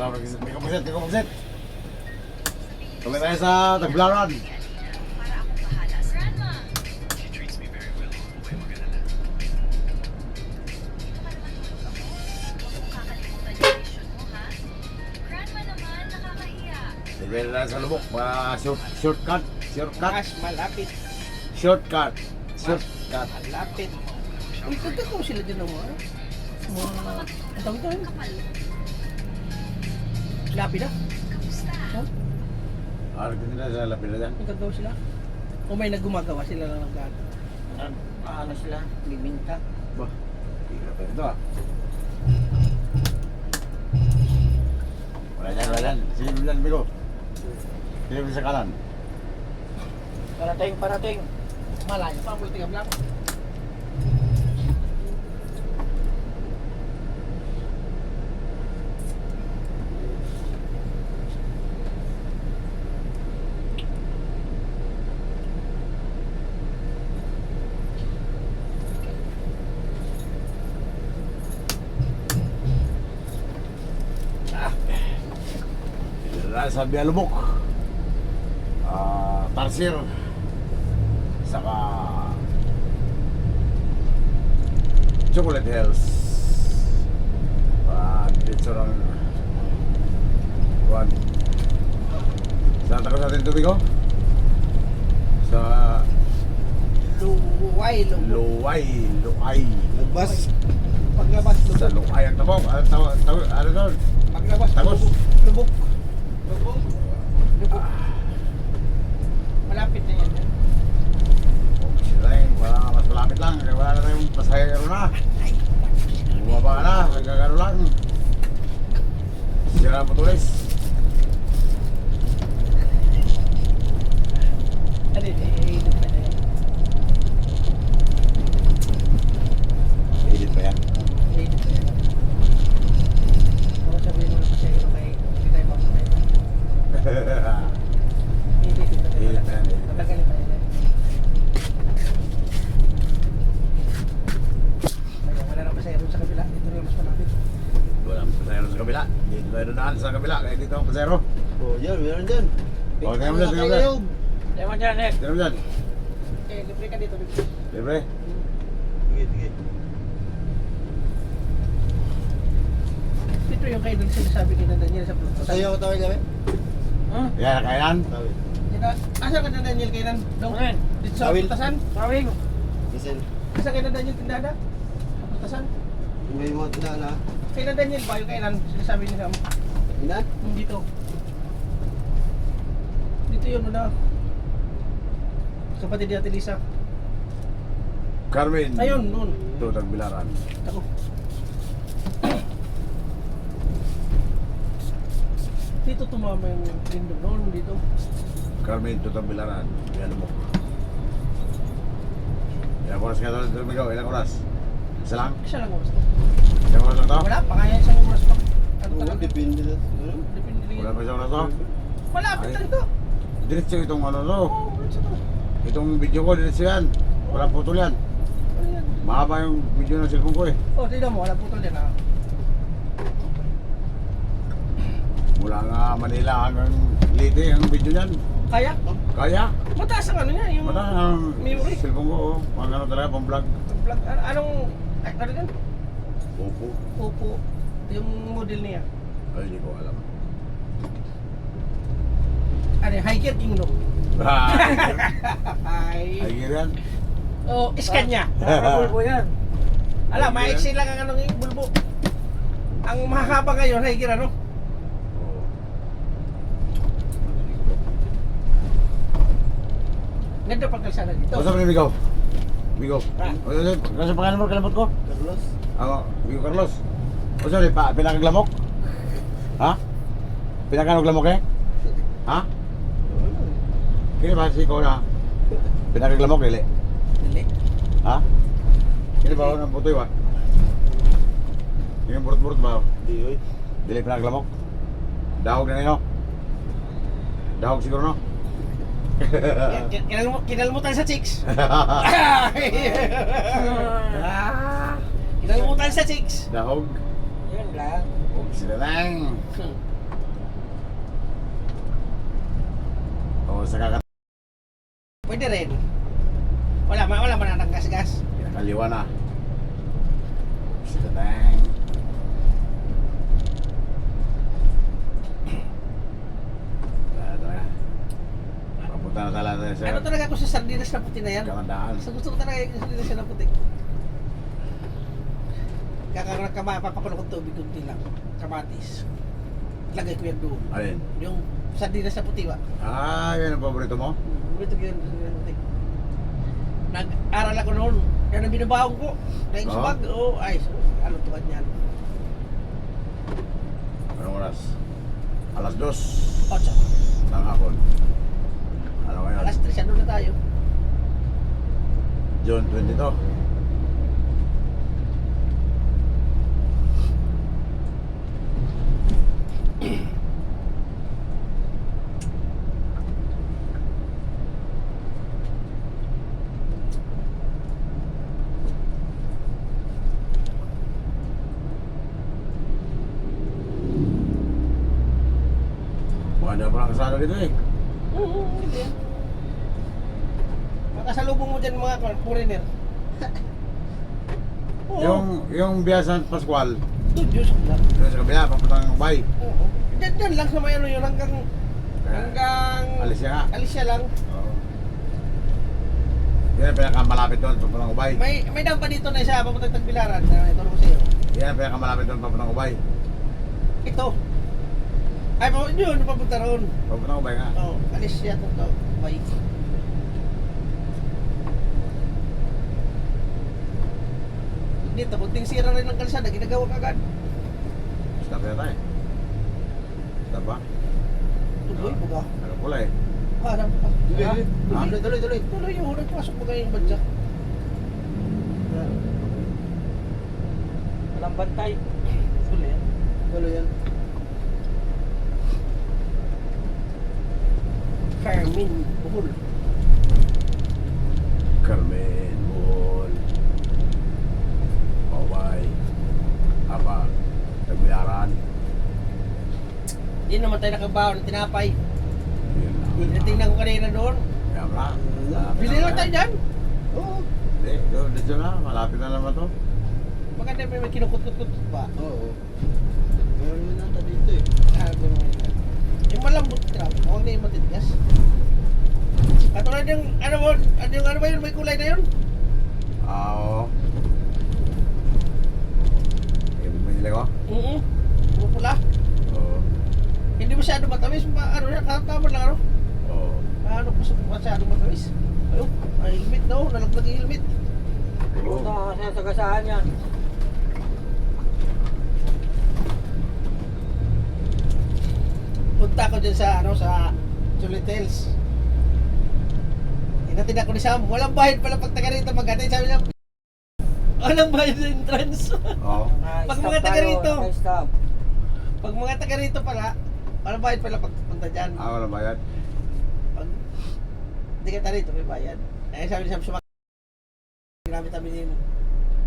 May kapasit, may kapasit. Tuloy tayo sa Tagbilaran. Tuloy na tayo sa Lubok. Shortcut. Mas malapit. Shortcut. Malapit. Uy, kagka ko sila dyan ang mga. Ang tawag ito. Lapid na. Ha? Arag nila sa lapid na dyan. Nagagawa sila? O may naggumagawa sila lang ng gano'n? Ano sila? Bibinta. Bah, hirap na ito ah. Wala dyan. Sige dyan, Bigo. Sige sa kanan. Parating. Malayo pa, multi ka lang. Sa Bialubok, Tarsir, saka Chocolate Hills. Dito lang Juan. Saan tayo sa atin ito, Bigo? Sa Luway. Lubas. Paglabas, Sa Luay ang tabok. Ano doon? Paglabas, Tagos. Lubok. Malapit na yan. Sila yung mas malapit lang. Wala na tayong pasahero na. Bumaba na. Nagkagano lang. Sira ang patulis. Ano yun? Edit pa na yan. Edit pa yan. Edit pa yan. Baka sabihin mo na kasi ito kay hindi tayo makasakay. Edit pa Edit yan. pa yan. Matagal pa yan. Ayun, wala na pasahero sa kabila. Dito rin mas malapit. Walang pasahero sa kabila. Dito tayo daan sa kabila. Kaya dito ang pasahero. Yan, meron dyan. O, tayo mo dyan sa kabila. Ewan dyan, Nick. Tayo mo dyan. Libre ka dito. Libre. Sige. Dito yung kayo sinasabi ni Daniel sa blog. Sa'yo ako tawag kami? Yan, kailan? Tawag. Asa ka na Daniel kailan? Ano? Dito sa Tawil. Putasan? Tawing. Asa ka na Daniel tindada? Sa Putasan? May mga tinala. Kailan Daniel ba yung kailan sinasabi niya mo? Ina? Dito. Dito yun na. Kapatid ni Ate Lisa. Carmen. Ayun, noon. Ito, Tagbilaran. Ako. Dito tumama yung window noon dito. Carmen, ito Tagbilaran. Yan mo. Ilang oras ka ito, Migo? Ilang oras? Isa lang? Isa lang oras to. Ilang oras lang to? Wala pa kaya isang oras pa. Ano Oo, talaga? depende na. Depende lang. Wala pa isang oras to? Malapit Ay. lang to. Diretso itong ano to. Oo, diretso to. Itong video ko, diretso yan. Walang putol yan. Ano yan? Mahaba yung video ng cellphone ko eh. Oh, tignan mo, wala putol din ah. Mula nga Manila hanggang Leyte ang video niyan. Kaya? Kaya? Mataas ang ano niya, yung Mata ang memory. cellphone ko, oh. Pang ano talaga, pang vlog. Vlog. Anong, ano yan? Opo. Oppo. Yung model niya. Ay, hindi ko alam. Ano, Hiker King no? Ay, Ay. yan. Oh, iskan niya. Bulbo yan. Alam, maiksi lang ang anong yung bulbo. Ang mahaba ngayon, Hiker ano? Ganda pang kalsada dito. Basta pa ni Migo? Migo. Ah. Ano sa pangalan mo? Kalimot ko? Carlos. Ako, Migo Carlos. O sorry, pinakaglamok? Ha? Pinakaglamok eh? Ha? Kaya ba si ko na? Pinakaglamok, dili? Dili. Ha? Kaya ba ako ng putoy ba? Yung burot-burot ba? Di, oy. Dili pinakaglamok? Dahog na nino? Dahog siguro no? Kinalmutan sa chicks. Kinalmutan sa chicks. Dahog? Yan lang. Huwag sila lang. Basta kakat... Pwede rin. Wala man natang gas-gas. Pinakaliwa na. Sita tang. Papunta na talaga tayo sa Ano talaga ako sa sardinas na puti na yan? Kalandaan. Sa gusto ko talaga yung sardinas na puti. Kakaroon ka mapapakulo kong tubig kunti lang. Kamatis. Lagay ko yan doon. Alin? Yung sardinas na puti ba? Ah, yan ang paborito mo? Ito yun, puti. Nag-aral ako noon. Yan ang binabaong ko. Dahil sa Oo. bag. Ay, so, ano to kanyan? Anong oras? Alas 2 Otso. ng hapon. Ano ngayon? Alas 3, ano na tayo? June 22. Buwan pa lang kasano dito eh. Hindi yan. Makasalubong mo dyan mga foreigner. Oo. Yung Biyasan Pascual, Doon, Diyos ko lang. doon sa kabila, papuntang Ubay. Oo. Dyan lang sa may ano yun, hanggang Alicia nga. Alicia lang. Oo. Yan ang pinakamalapit doon, papuntang Ubay. May dam pa dito na isa, papuntang Tagbilaran. Ito ko sa iyo. Yan ang pinakamalapit doon, papuntang Ubay. Ito. Ay, yun, papunta roon. Papuntang Ubay nga. Oo, Alicia to. Bye. Dito, kunting sira rin ng kalsada, ginagawa agad. Stop na tayo. Stop ba? Tuloy, buga. Ano pula eh. Harap pa. Tuloy. Tuloy yun, nagpasok mo kayo yung badya. Walang bantay. Tuloy yan. Tuloy yan. Carmen, Buhol. Carmen, Buhol, Ubay, Aba, Tagbilaran. Hindi naman tayo nakabaw ng tinapay. Yun lang. Tinitingnan ko kanina doon. Kaya ba? Bili lang tayo dyan. Oo. Hindi, doon dito na. Malapit na naman to. Maganda may kinukut-kut-kut pa. Oo. Meron mo nata dito eh. Sabi mo yun. Yung malambot crab, huwag na yung matitigas. Katulad yung, ano ba yun, may kulay na yun? Oo. Ibig mo nila ko? Pupula. Oo. Hindi masyado matamis, ano yan, tama lang ano? Oo. Ano pa masyado matamis? Ayun, ay helmet na oh, nalaglag yung helmet. Oo. Puta ka sa sagasaan yan. Punta ko dyan sa, sa Chulitels. Inatin ako ni Sam, walang bayad pala pag taga rito maghatid. Sabi niya, walang bayad sa entrance. Oo. Pag mga taga rito. Stop. Pag mga taga rito pala, walang bayad pala pag punta dyan. Ah, wala bayad. Pag hindi ka rito, may bayad. Eh sabi ni Sam, ginamit kami yung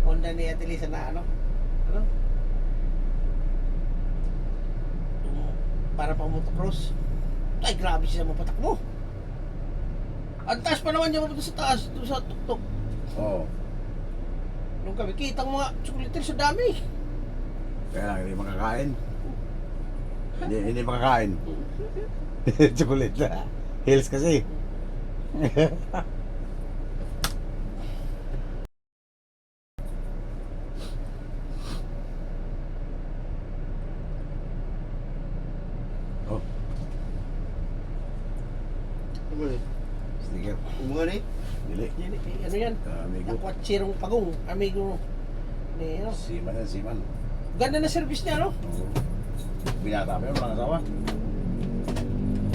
Honda ni Ate Lisa na ano? Yung para pang motocross. Ay, grabe siya mapatak mo. Ang taas pa naman niya mapunta sa taas, doon sa tuktok. Oo. Nung kami, kitang mga chocolate sa dami. Kaya lang, hindi makakain. Hindi makakain. Chocolate na. Hills kasi. Oh, Tuloy. sticker. Umunga ni. Dili. Yan, ano yan? Amigo. Ang kwatsirong pagong, amigo. Ni, ano? Siman yan, siman. Ganda na service niya, no? Oo. Binata mo yun, walang asawa.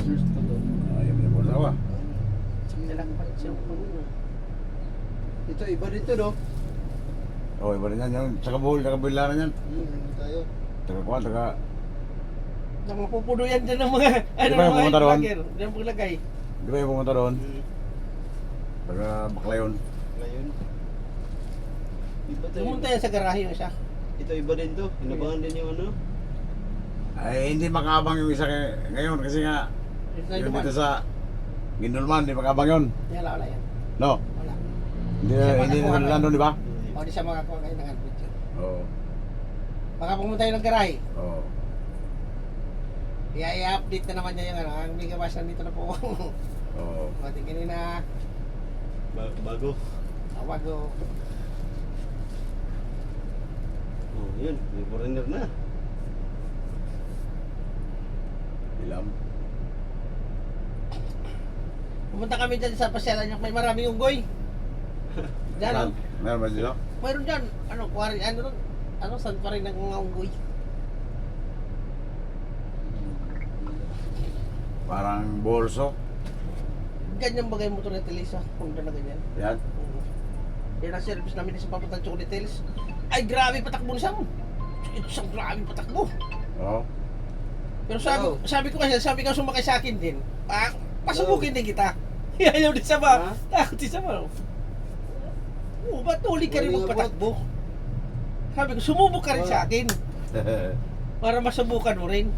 Cheers to to. Ayaw mo yung asawa. Dalang kwatsirong pagong. Ito, iba dito no? Oo, iba rin yan. Yung taga-buhilaran yan. Tayo. Taga-kuhan, taga... Nang mapupuno yan dyan ng mga, Di ba yung pumunta doon? vlogger. Yan paglagay. Di ba yung pumunta doon? Taga-Baklayon. Ngayon. Iba to. Pumunta yan sa garahe yung isa. Ito, iba din to. Inabangan din yung ano. Ay, hindi makaabang yung isa ngayon kasi nga Yung yung dumaan. dito sa Ginulman, di makabang yun. Wala yan. No? Wala. Hindi na nandun, di ba? O di siya makakuha kayo ng adventure. Oo. Baka pumunta yun ng garahe. Oo. I-update na naman niya yung ano. Ang megawatt nandito na po. Oo. Matingin na Bago. bago. Oh, yun. May foreigner na. Ilam. Pumunta kami dyan sa pasyalan yung may maraming unggoy. Diyan, Meron ba dito? mayroon dyan. Ano, kuwari, ano, saan pa rin ng mga unggoy? Parang bolso. Ganyan bagay motor na Telisa. Kung na ganyan. Yan. Yan ang service namin sa papuntang Chocolate Hills. Ay, grabe patakbo niya. Isang grabe patakbo. Oo. Pero sabi ko kasi, sabi ko sumakay sa akin din. Pasubukin din kita. Ayaw din sa ba? Takot din sa ba? Oo, ba't tuloy ka rin magpatakbo? Sabi ko, sumubok ka rin sa akin. Para masubukan mo rin.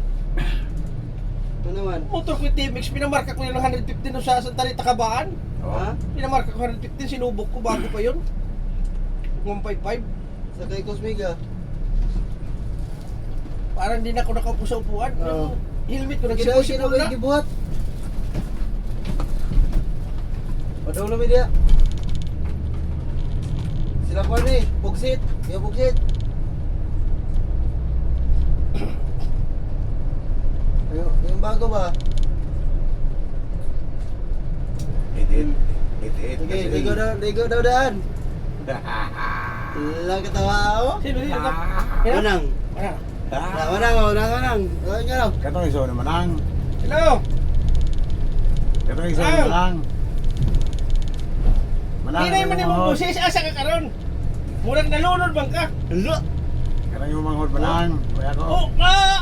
Ito naman. Motor ko yung TMX, pinamarka ko yung 115 no sa Santa Rita Cabaan. Oo. Pinamarka ko 115, sinubok ko bago pa yun. 155. Sa kay Cosmiga. Parang hindi na ako nakaupo sa upuan. Oo. Yung helmet ko, Sino nagsipon na. gibuhat? Padaw na media. Sila ko ni, bugsit. Iya bugsit. Yung bago ba? Itit. Sige, ligo daw daan. Lang katawa ako. Sino dito? Manang. Manang. Ano nga lang? Katong iso ni Manang. Hello? Katong iso ni Manang. Manang. Hindi naman yung busis, asa ka karon? Murag nalunod bang ka? Hala. Katong yung manghod Manang. Kuya ko. Oh,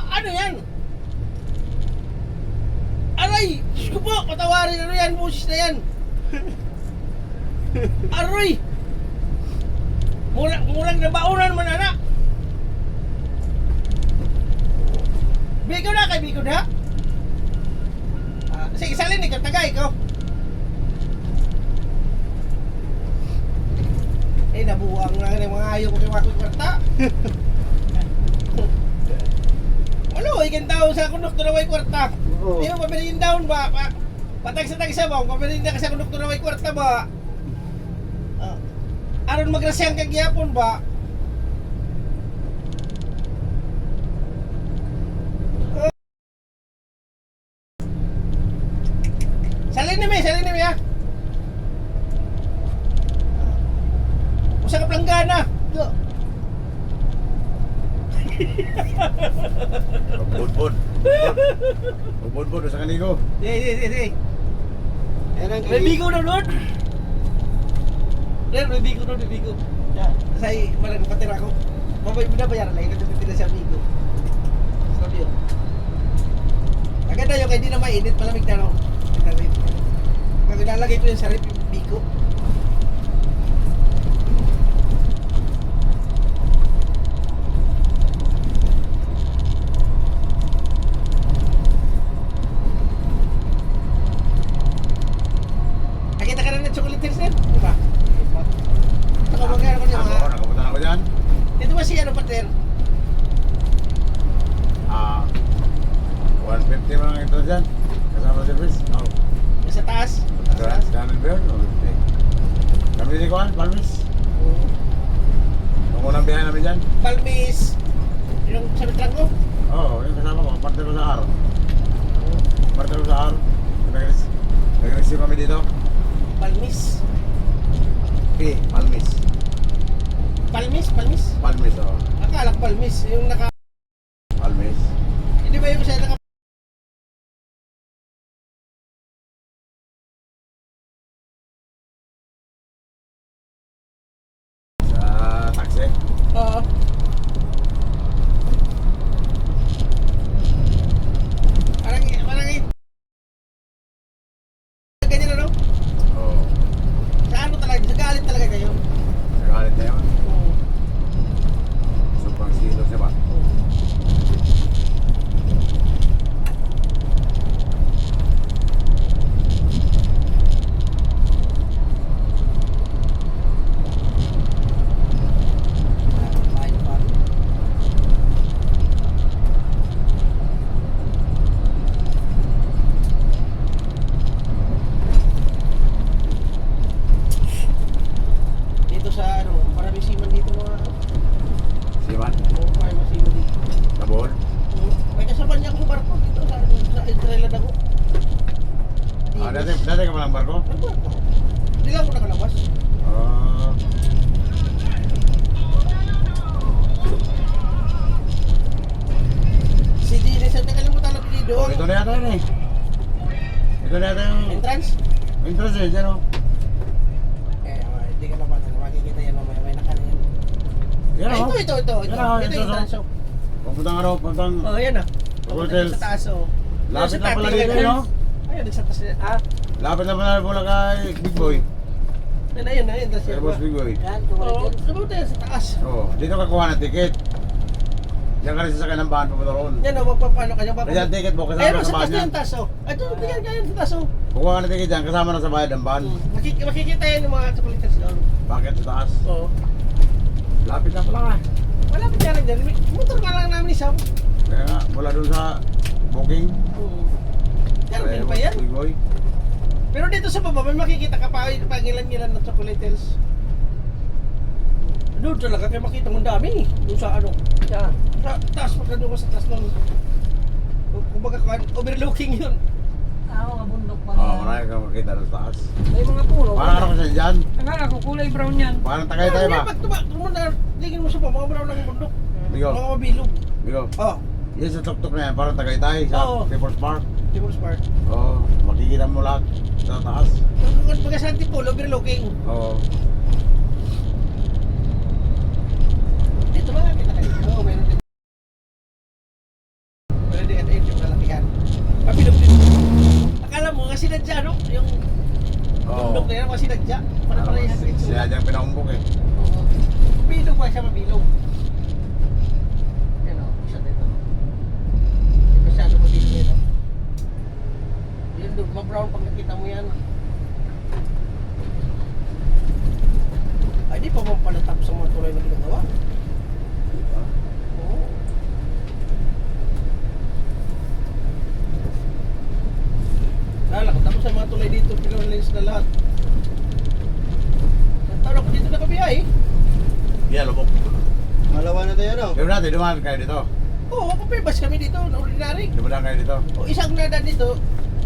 ano yan? Aray! Diyos ko po, patawarin ano yan, busis na yan. Aray! Murag nabaunan man anak. Bigo na kay Bigo na. Sige, salin ikaw, tagay ko. Nabuwang na ng mga ayaw ko kay Wakoy Kwarta. Walo, ikan tao sa konduktor na may kwarta. Oo. Di mo pabilin down ba? Patag-sa mo, pabilin na ka sa konduktor na may kwarta ba? Aron magrasyang kagyapon ba? Salin na mi ha. Usa ka planggana. Bud. Bud sa kanigo. Di. Yan ang May bigo na Lord. May bigo. Yeah. Kasi malang patira ko. Binabayaran lang kasi titira siya bigo. Sabi yun. Agad yun, kaya di na mainit, malamig na no. Kaya nilalagay ko yung sarip yung bigo. Nakita ka na ng chocolate hills na yun? Diba? Nakamagana ko niya mga... Nakapunta na ako dyan. Dito ba si ano pater? 150 mga ito dyan. Kasama service. Oo. Sa taas? Standard ba yun? 150. Kami di ko Palmis. Nung unang biyahe namin dyan. Palmis. Yung sa Mitrango? Oo, yung kasama ko. Parte ko sa araw. Parte ko sa araw. Nag-receive kami dito. Palmis. Palmis. Palmis? Palmis, oo. Akala ko Palmis. Yung naka... Palmis. Hindi ba yung siya naka... Sa taxi. Oo. Parang ganyan ano? Oo. Sa ano talaga? Sa galit talaga kayo? Nagalit na yun. Oo. Sobrang silos siya ba? dati ka palang barko? Nagbarko. Hindi lang ako nakalabas. Ah. Si Dines, ang nakalimutan lang din doon. Ito na yata yun eh. Ito na yata yung Entrance? entrance eh, dyan oh. Hindi ka naman, makikita yan mamaya, may nakanin. Yan oh. Ito. Yan, oh, Ito ito, yung oh. entrance, oh. Papuntang ano, papuntang... Oh, yan ah. Hotels. Sa taas, oh. Lapit na pala Sa dito, taas, no? Ayun, sa taas. Lapit na pala mula kay Big Boy. Ayun, entrance Kay yan. Boss Big Boy. Yan, Oo, tumalit. sumunod tayo sa taas. Oo, dito ka kuha ng ticket. Diyan ka rin sasakay ng van pumunta roon. Yan, oh, magpapano ka niya. Kasi ang ticket mo Ayun, kasama sa sa taas van na yan. yung taas, oh. Ito, bigyan ka yan sa taas, oh. Kukuha ka ng ticket dyan, kasama na sa bayad ng van. Makikita yan yung mga chocolates doon. Bakit sa taas? Oo. Lapit na pala ka. Wala pa dyan dyan. Motor nga lang namin isang. Kaya nga, mula doon sa booking. Yan, kay pa Boss yan. Big Boy. Pero dito sa baba, may makikita ka pa pangilan-ngilan ng chocolates. Doon talaga kayo makita mo ang dami. Doon sa ano. Sa taas, pagka doon ka sa taas nun. Kumbaga, overlooking yun. Mga bundok pa. Oo, marami kang makita doon sa taas. May mga pulo. Parang ano kasi dyan? Akala ko kulay brown yan. Parang Tagaytay ba? Pag tumanda, tingin mo sa baba, mga brown ng bundok. Bigo, Mga mabilog. bigo. Oh, Yan sa tuktok na yan, parang Tagaytay sa Oo. People's Park. Timur's Park. Oo, makikita mo lahat sa taas. Pagka sa Antipolo, overlooking. Oo. Dito ba kita kayo? Oo, meron din. Meron din at yung lalakihan. Pabilog din. Akala mo, nga sinadya, no? Yung Oo. bundok na yan, mga sinadya. Para para yan. Sila dyan pinaumbok eh. Bilog ba siya mabilog? Yan o, isa dito. Hindi masyado mabilog yan, no? Yun doon, ma-brown pag nakita mo yan. Ay, di pa mo pala tapos ang mga tulay na ginagawa? Oo. Lalakad ako sa mga tulay dito, pinaralins na lahat. Nagtawag ako dito na kabiyay. Yan, lubok. Malawa na tayo, no? Pero natin, dumaan kayo dito. Oo, kapibas kami dito, na ordinary. Dumaan kayo dito. O isang nadan dito,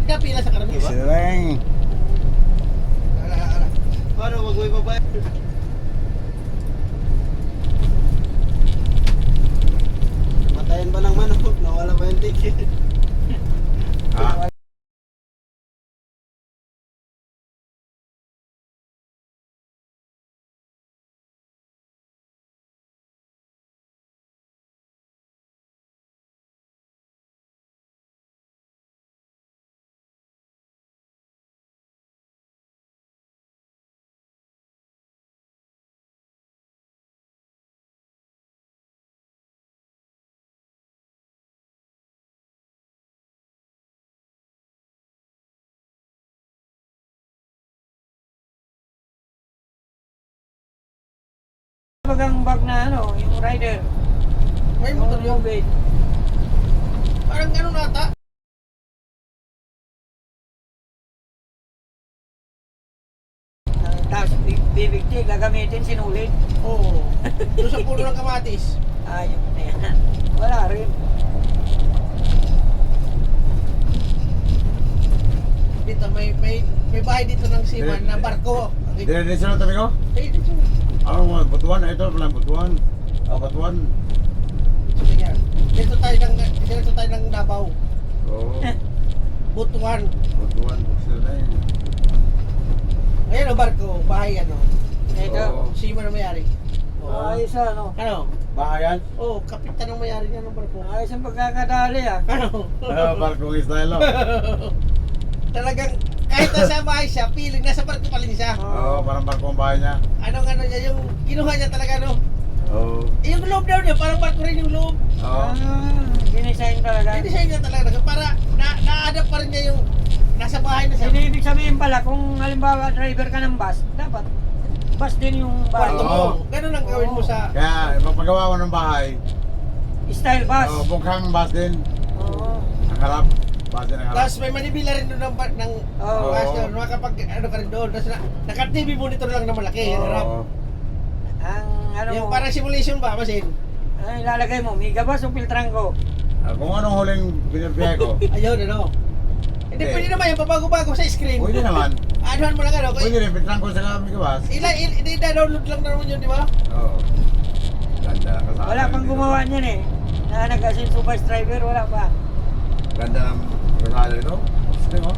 kapila sa karamihan. Sireng. Ala. Paano, wag mo ibabayad? Matayin ba ng manok? Nawala ba yung ticket? Ha? Bagang bag na ano, yung rider. May motor yung bait. parang ano nata. Tapos bibigti, gagamitin sinulid. Oo. Doon sa puno ng kamatis. Ayun na yan. Wala rin. Dito may bahay dito ng Siman na barko. Dire-diretso lang tabi ko? Eh, dito. Ano mo, Butuan? Ito pala, Butuan. Batuan. Dito tayo ng Davao. Oo. Butuan. Butuan. Sila na yun. Ngayon ang barko, bahay ano. Ito. Oo. Siman ang mayari. Ayos ano. Ano? Bahayan? Oh, kapitan ang mayari niya ng barko. Ayos ang pagkakadali ah. Ano? Barkong style, oh. Talagang kahit nasa bahay siya, feeling nasa barko pa rin siya. Oo, parang barkong bahay niya. Ano niya, yung kinuha niya talaga no. Oo. Eh, yung loob daw niya, parang barko rin yung loob. Oo. Dinisign talaga. Hindi siya niya talaga para na-adapt pa rin niya yung nasa bahay na siya. Hindi ibig sabihin pala kung halimbawa driver ka ng bus, dapat bus din yung Kwarto bahay. mo. Oo. Ganun ang gawin mo sa... Kaya, magpagawa ko ng bahay, Style bus. bukhang bus din. Oo. Ang harap. Bus din ang harap. Tapos may manibila rin doon ng Oo. bus doon. Makapag ano ka rin doon. Tapos naka-TV monitor lang na malaki. Yung harap. Oo. Ang ano Yung mo, parang simulation ba, masin? ay ilalagay mo, mega bus o filtranggo. Kung anong huling binibiyay ko, Ayun, ano. Hindi, Hindi pwede naman yung pabago-bago sa screen. Pwede naman. Anuhan mo lang ano. Pwede rin, pitran ko sa kami gawas. I-download lang naman yun, di ba? Oo. Ganda ng kasama. Wala pang gumawa niyan eh. Na nag-assist bus driver, wala pa. Ganda ng kasama nito. Sige mo.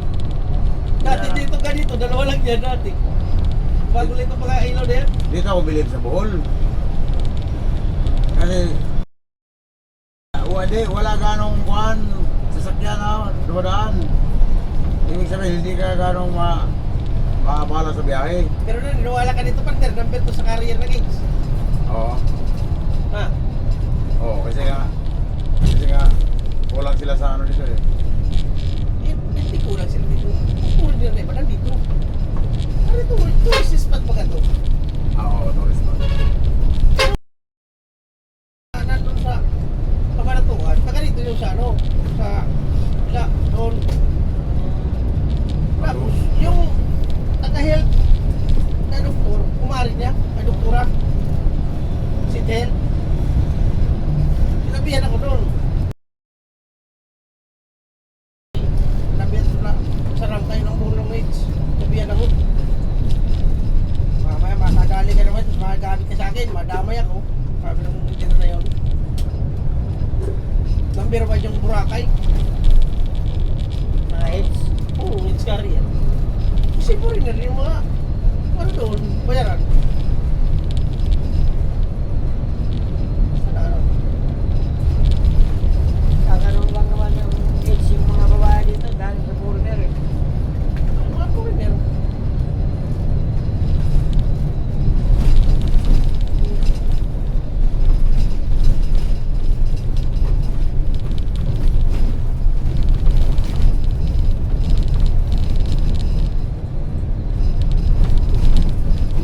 Dati dito ganito, dalawa lang yan dati. Bago lang ito mga ilaw na yan. Dito ako bilib sa Bohol. Kasi wala ganong kuhan sasakyan na dumadaan. Ibig sabihin hindi ka ganong makabala sa biyahe. Pero na, niwala ka dito, partner. Number 2 sa carrier na gigs. Oo. Ha? Oo, kasi nga kulang sila sa ano dito eh. Hindi kulang sila dito. Kulang nila na iba nandito. Ano ito? Tourist spot ba ka to? Oo, tourist spot. Nandun sa Kabanatuan. Taga dito yung sa ano? Sa doon. Tapos, yung taga-health na doktor, kumari niya, may doktora. Si Tel. Sinabihan ako doon. Sinabihan ko na, sarang kayo ng buong ng mates. Sinabihan ako. Mamaya, makadali ka naman, tapos makagamit ka sa akin, madamay ako. Sabi ng intino na yun. Number 1 yung Boracay. Mga hits. Oo, it's carrier. Kasi po rin na rin yung mga ano doon, bayaran. Sana ano? Kakaroon lang naman ng hits yung mga babae dito dahil sa foreigner eh. Ang mga foreigner.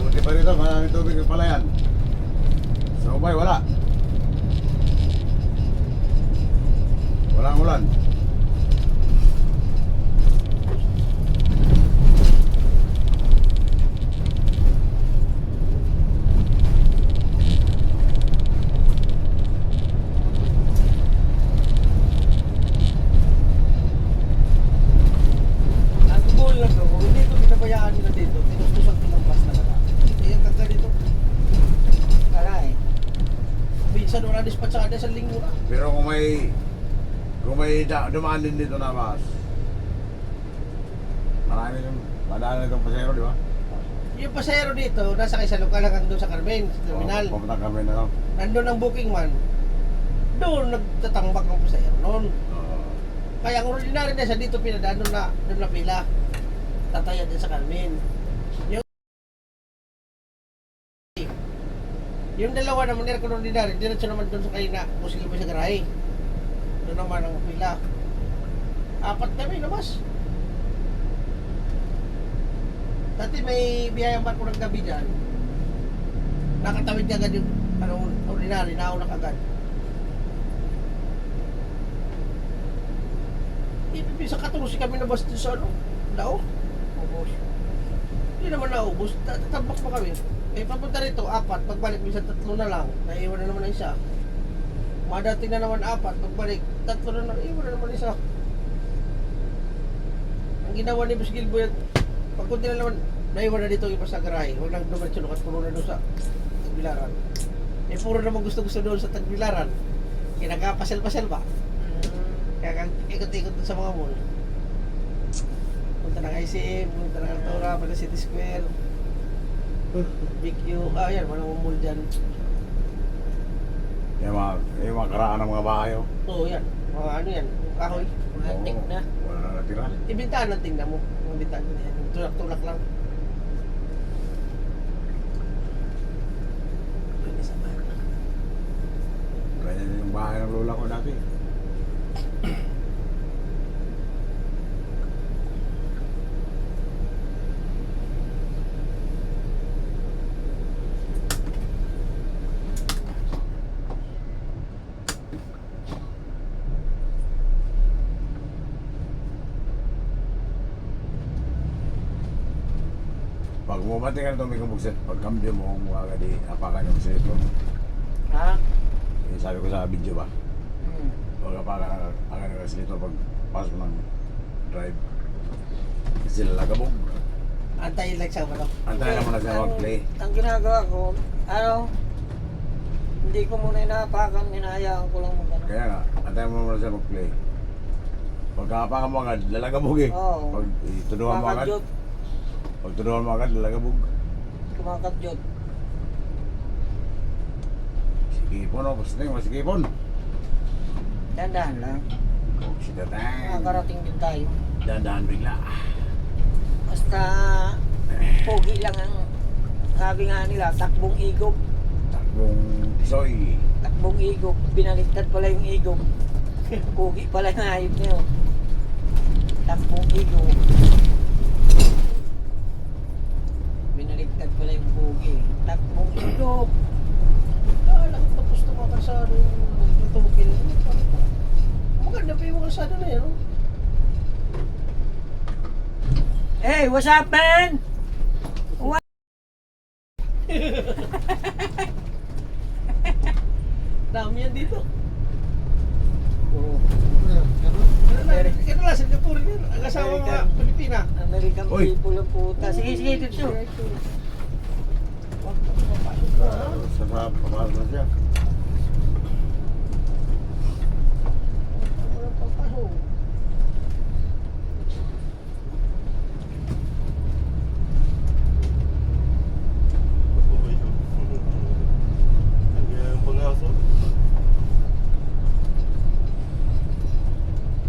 Buti pa rito, maraming tubig ng palayan. Sa Ubay, wala. Walang ulan. Ang goal lang ko, kung hindi ito pinabayaan nila dito, tinutusan ko ng bus talaga. Eh, ang kagka dito, Wala eh. minsan wala dispatch sa sa linggo na. Pero kung may dumaan din dito na bus, marami yung madaan itong pasero, di ba? Yung pasahero dito, nasa kay sa lokal hanggang doon sa Carmen, sa terminal. Oo, pumunta kami na lang. Nandun ang booking man. Doon nagtatambak ang pasahero noon. Kaya ang ordinary na sa dito pinadaan doon na pila. Tatayan din sa Carmen. Yung dalawa naman nila kung ordinary, diretso naman doon sa kayo na musilbo sa garahe. Doon naman ang pila. 4 kami labas. Dati may biyayang barko ng gabi dyan. Nakatawid ka agad yung ordinary, nauna ka agad. Ibig sa 14 kami nabas doon sa ano? Lao? Ubus. Hindi naman naubos. Tatambak pa kami. Eh, papunta rito, 4. Pagbalik, minsan 3 na lang. Naiwan na naman ang isa. Madating na naman 4. Pagbalik, 3 na lang. Iwan na naman isa. Ang ginawa ni Boss Gilbo yan, pagkunti na naman, naiwan na dito yung iba sa garahe. Huwag nang dumansyon at puro na doon sa Tagbilaran. Eh, puro naman gusto-gusto doon sa Tagbilaran. Kinagapasel-pasel ba? Kaya kang ikot-ikot doon sa mga mall. Punta ng ICM, punta ng Altora, punta City Square. Big U, yan, walang mall dyan. Yung mga karaan ng mga bahay, oh. Oo, yan. Mga ano yan, yung kahoy. Mga tik na. Wala na natira. Ibintaan lang tingnan mo. Mga bintaan ko na yan. Yung tulak-tulak lang. Yun, isa pa. Ganyan yung bahay ng lola ko dati. Pag bumati ka na ito, may kumugsit. Pag cambio mo, mga di apakan yung sito. Ha? Eh, sabi ko sa video ba? Hmm. Huwag apakan yung sito pag pasok ng drive. Sila lagabog. Antayin lang siya ano. Antayin naman na siya mag-play. Ang ginagawa ko, hindi ko muna inapakan, hinahayaan ko lang mag Kaya nga, antayin mo muna siya mag-play. Pagkapakan mo agad, lalagabog eh. Oo. Pag tunuhan mo agad, Kumakadyot, pag tunuhan mo agad, lalagabog. kumakadyot. Sikipon o, basta yung masikipon. Dandahan lang. Oh, si Tatay. Nakakarating din tayo. Dandahan bigla. Basta pogi lang ang sabi nga nila, takbong igop. Takbong soy. Takbong igop. Binaliktad pala yung igop. Pogi pala yung hayop niyo. Takbong igop. Binaliktad pala yung pogi. Takbong igop. Lang tapos na mga kalsado yung tumugin. Maganda pa yung kalsado na yan. Hey, what's up, man? What? Dami yan dito. Oh, Kaya na Singapore din. Ang asawa mga Pilipina. American Uy. people ang puta. Sige, sige, dito. Sarap, papasok na siya.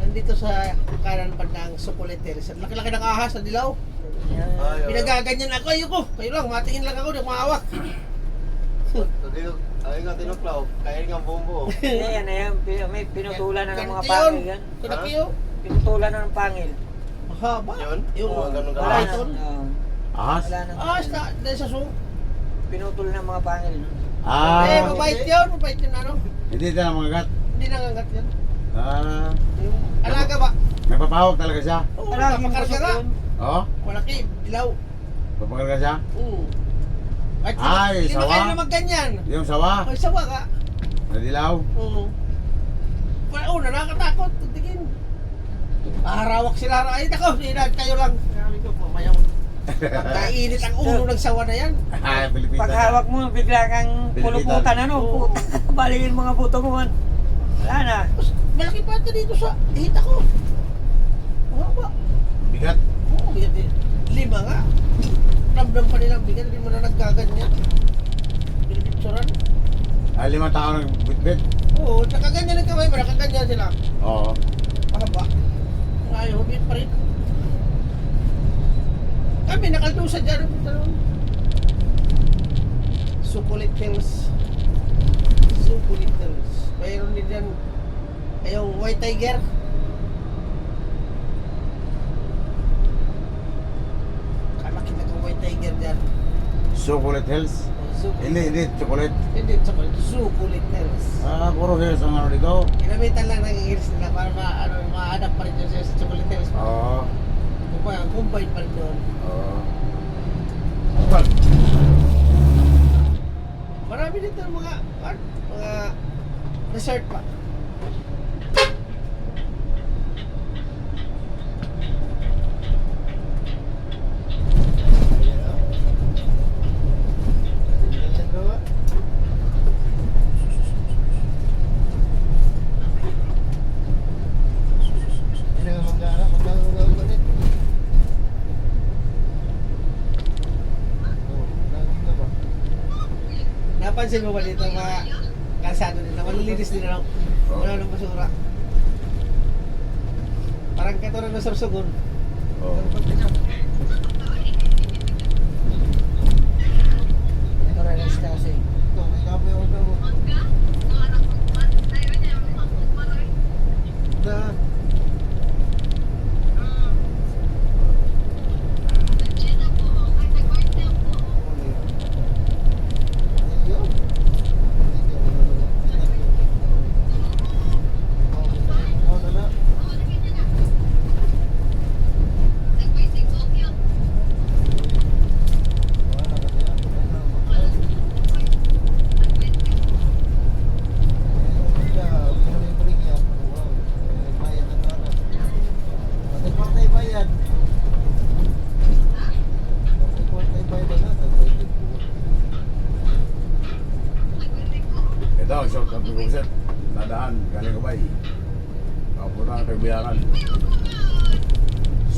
Nandito sa kanan bandang Sukuleteres. Ang laki-laki ng ahas na dilaw. Yan. Pinagaganyan ako. Ayoko. Kayo lang, matingin lang ako. Di ako maawak. Ay nga tinuklaw, kaya nga bumbo. Yan na yan. May pinutulan na ng mga Ganito pangil yun. yan. Kinakiyo. Pinutulan na ng pangil. Mahaba. Yun? Yung Oo, ganun ka. wala Ahas. ito. Ahas? Wala nang Ahas na. Dahil sa zoo. pinutol ng mga pangil. No? Eh, mabait yun. Mabait yun ano. Hindi ito na mga gat. Hindi nangangat yan. Yung Alaga ba? nagpapahawak talaga siya. Oo, Wala, yung napakarga busog nga. yun. Oo, Malaki. Dilaw. papakarga siya. Oo. At Ay, hindi na sawa. kayo na magganyan. Yung sawa, Ay, sawa ka. nadilaw. Oo. Una, nakakatakot. Tingin. Harawak sila. Ay, nako. Kayo lang. Sabi ko, mamaya mo. Pagkainit ang ulo ng sawa na yan. Ay, Pilipina. Pag hawak mo, bigla kang puluputan, ano? Oo. Puta, balingin mga buto mo. Wala na. Tapos, malaki pa ito dito sa hita ko. Mahaba. Bigat. Oo, bigat din. 5 nga. Ramdam pa nilang bigat. Hindi mo na nagkaganyan. Pinipicturan. Ay, 5 tao nagbitbit. Oo, nakaganyan ang kamay mo. Nakaganyan sila. Oo. Mahaba. Ayaw, bigat pa rin. Kami nakaldusa dyan. Sukulit Hills. Sukulit Hills. Mayroon din dyan. Yung White Tiger. Kalaki na kang White Tiger dyan. Chocolate Hills. Hindi, chocolate. Hindi, Sukulit Hills. Ah, puro hills ang ano dito. Ginamitan lang ng hills nila para ma-adapt pa rin dyan sa Chocolate Hills. Oo. Combine pa rin doon. Oo. Well, Marami dito mga resort pa. Napansin mo ba dito mga kalsado nila? Malilinis din na wala nang basura. Parang katulad ng Sorsogon. Oo. Ito rin ang kasi.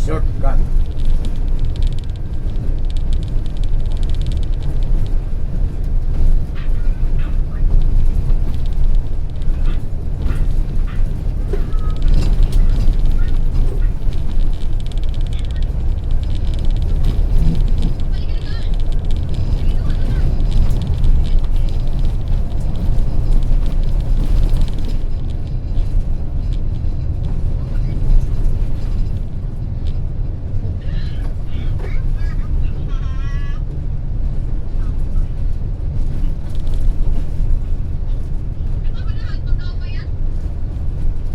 Shortcut.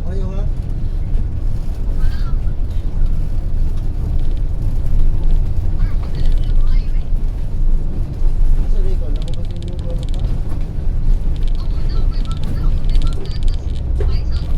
Ayaw ha? Sa likod, ako ba yung ano pa? Ayaw ba ito sa likod? Wala, kita ba?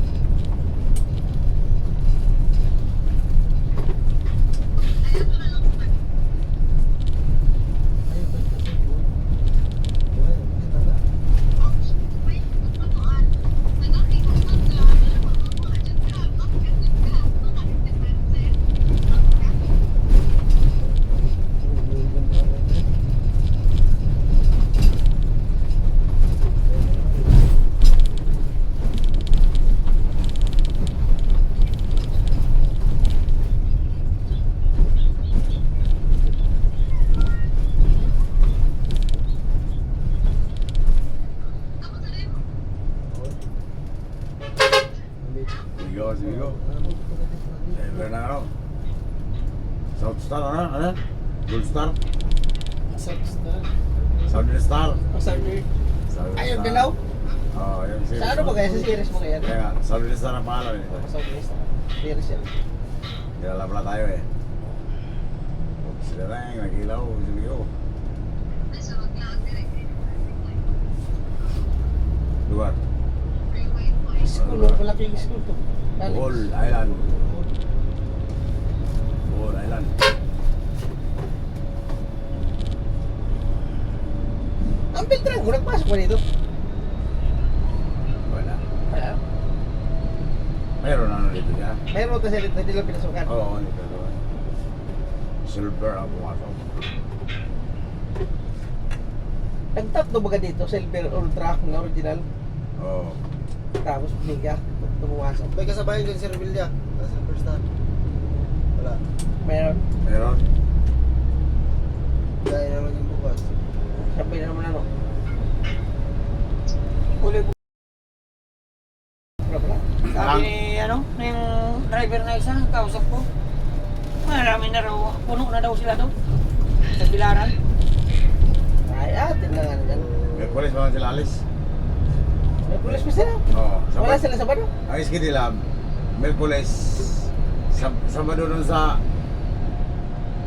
Sige go. Siyempre na ano. South Star, ano? Gold Star? Southern Star? Sabi, Southern ayun, Star. dilaw? Oo, yung series. Sa ano ba kaya? Sa series mo kaya? Kaya nga, Southern Star ang pangalan nito. Series yan. Kilala pala tayo eh. Sila lang, nag-ilaw, sige go. Lugar. School, malaking school to. Bohol Island. Bohol Island. Ang Beltran ko, nagpasok mo dito? Wala. Wala. Meron ano dito siya? Meron kasi dito, hindi lang pinasukan. Oo, dito doon. Silver ang pumasok. Nag-top to baga dito, Silver Ultra na original. Oo. Tapos Mega, tumumasok. May kasabayan dyan si Revilla. Nasa first time. Wala. Meron. Meron? Gaya naman yung bukas. Sabi na naman ano. Uli po. Wala. Sabi ni, ano, yung driver na isa, kausap ko. Marami na raw, puno na daw sila doon. Sa Bilaran. Ay, atin na nga dyan. May police ba sila alis? May pulis pa sila. Oo. Wala sila sa bano. Ang iski nila, Merkules, Sabado dun sa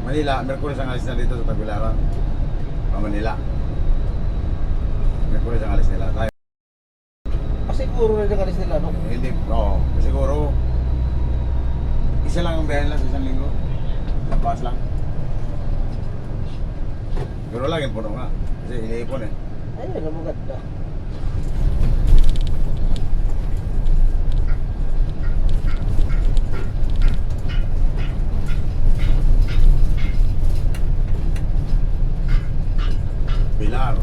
Manila, Merkules ang alis na dito sa Tagbilaran. Manila. Merkules ang alis nila. Tayo. Siguro na nakalis nila, no? Hindi, oo. Siguro, isa lang ang biyahe nila sa isang linggo. Labas lang. Pero lagi puno nga. Kasi iniipon eh. Ayun, ang maganda. Pilar.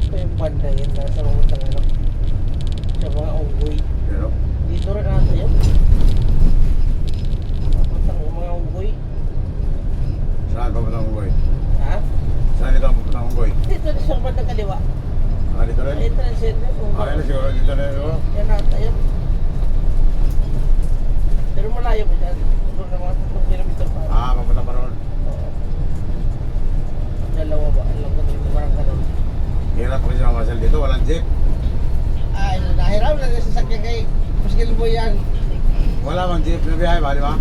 Ito yung banda yun, nasa mga ano. Sa mga unggoy. Pero, Dito rin ata yun. Papuntang mga unggoy. saan pa patang unggoy? Ha? Saan ito ang patang unggoy? Dito rin sa bandang kaliwa. Ah, dito rin? Ay, transgender. Okay na siguro dito na siguro. Yan ata yun. Pero malayo pa dyan. Siguro na mga 3 kilometer pa. Ah, papunta pa ron. Oo. Jeep. Ay, nahiraw na sa sasakyan kay Paskil mo yan. Wala bang jeep na biyahe ba, di ba?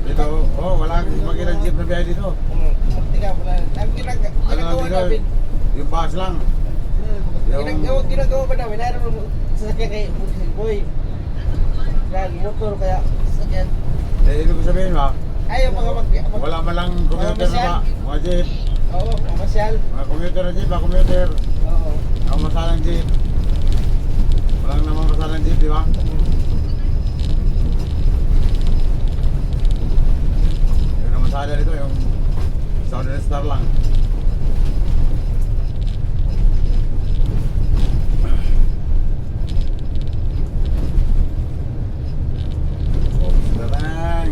Dito, wala kang makita jeep na biyahe dito. Tika mo na. Ang Ano lang ginagawa dito, namin. yung bus lang. Ginagawa ba namin? Nahiraw na sasakyan kay Paskil Boy. Lagi motor kaya sasakyan. Ibig ko sabihin ba, Ayaw mga wala man lang commuter na ba? Mga jeep. Oo, masyal. Mga commuter na jeep, mga commuter. Oo. Ang masalang jeep. Walang naman masalang jeep, di ba? Yung naman masala dito, yung Southern Star lang. Datang.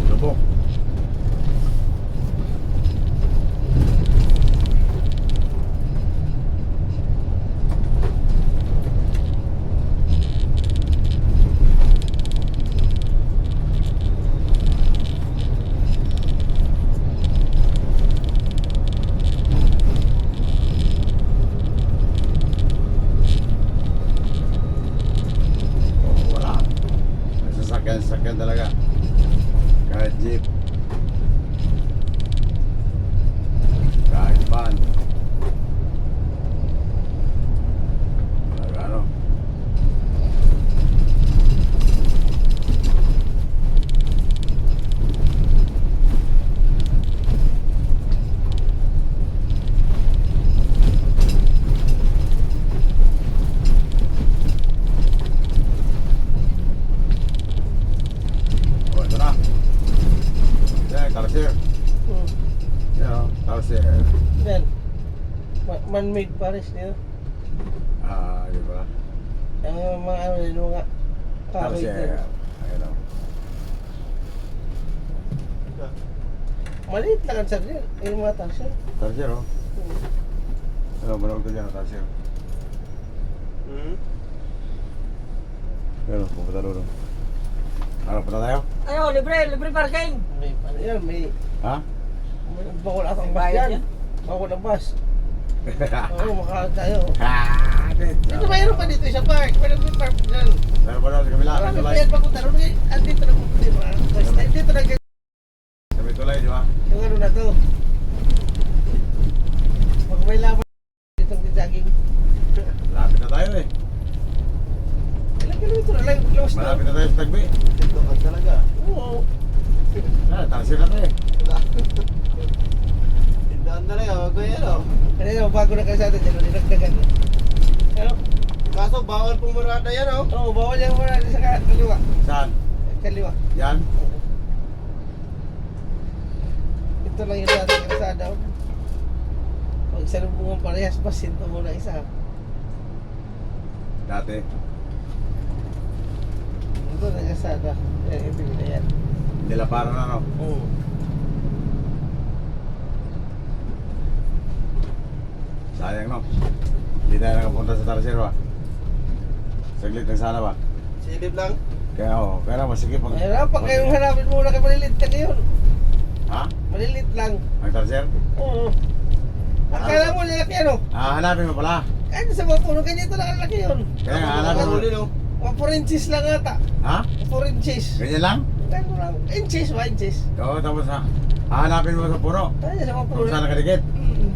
Lubok. Wala. Sasakyan talaga. Kahit jeep. Kahit van. Talaga ano. Ito na. Yan, tarsier. Yan, tarsier. Yan. Man-made Paris niya. Di ba? Ang mga ano yun, mga kahoy Tarsier. din. Ayun o. Maliit lang ang sarili. Yung mga tasya. Tarsier o. Ano, manawag ko dyan, tarsier. Pero, pupunta doon. Ano, punta tayo? Ayo, libre parking. May ano yan, may Ha? bawal atang bus Bayad yan. yan? Bawal ang bus. Oo, makakaan tayo. Dito. Dito mayroon pa dito sa park. Mayroon pa park dyan. Meron pa daw sa kabila, Marami may pa tulay. yan papunta ron. Andito na pupunta yung mga bus. Dito na ganyan. Sa may tulay, di ba? Yung ano na to. Pag may laban ditong jogging. Malapit na tayo eh. Ilang kilometro na lang close to. Malapit na tayo sa Tagbi. Ito ka talaga. Oo. Tarsier na tayo. Tindaan talaga, wag ko yan o. Kanina bago na kalsada dyan. Dinagdagan. Ano? Kaso bawal pumarada yan o. Oo, bawal yung mga sa kaliwa. Saan? Kaliwa. Yan? Ito lang yung dati kalsada. Pag salubungan parehas, pasinto mo na isa. Dati. Ito na kalsada. Yan, ito na yan. Nila para na no? Oo. Sayang no? Hindi tayo nakapunta sa Tarsier ba? Saglit lang sana ba? Silip lang. Kaya naman sige pag... Ayun, pag kayong hanapin muna kay malilit ka ngayon. Ha? Malilit lang. Ang Tarsier? Oo. Akala mo lalaki ano? Hanapin mo pala. Ano sa mga puno, ganyan ito lang ang laki yun. Kaya nga hanapin mo. Huli no. Mga 4 inches lang ata. Ha? 4 inches. Ganyan lang? Ganun lang. Inches, 1 inches. Oo, tapos hanapin mo sa puno. Ano sa mga puno? Kung saan nakadikit. Mm.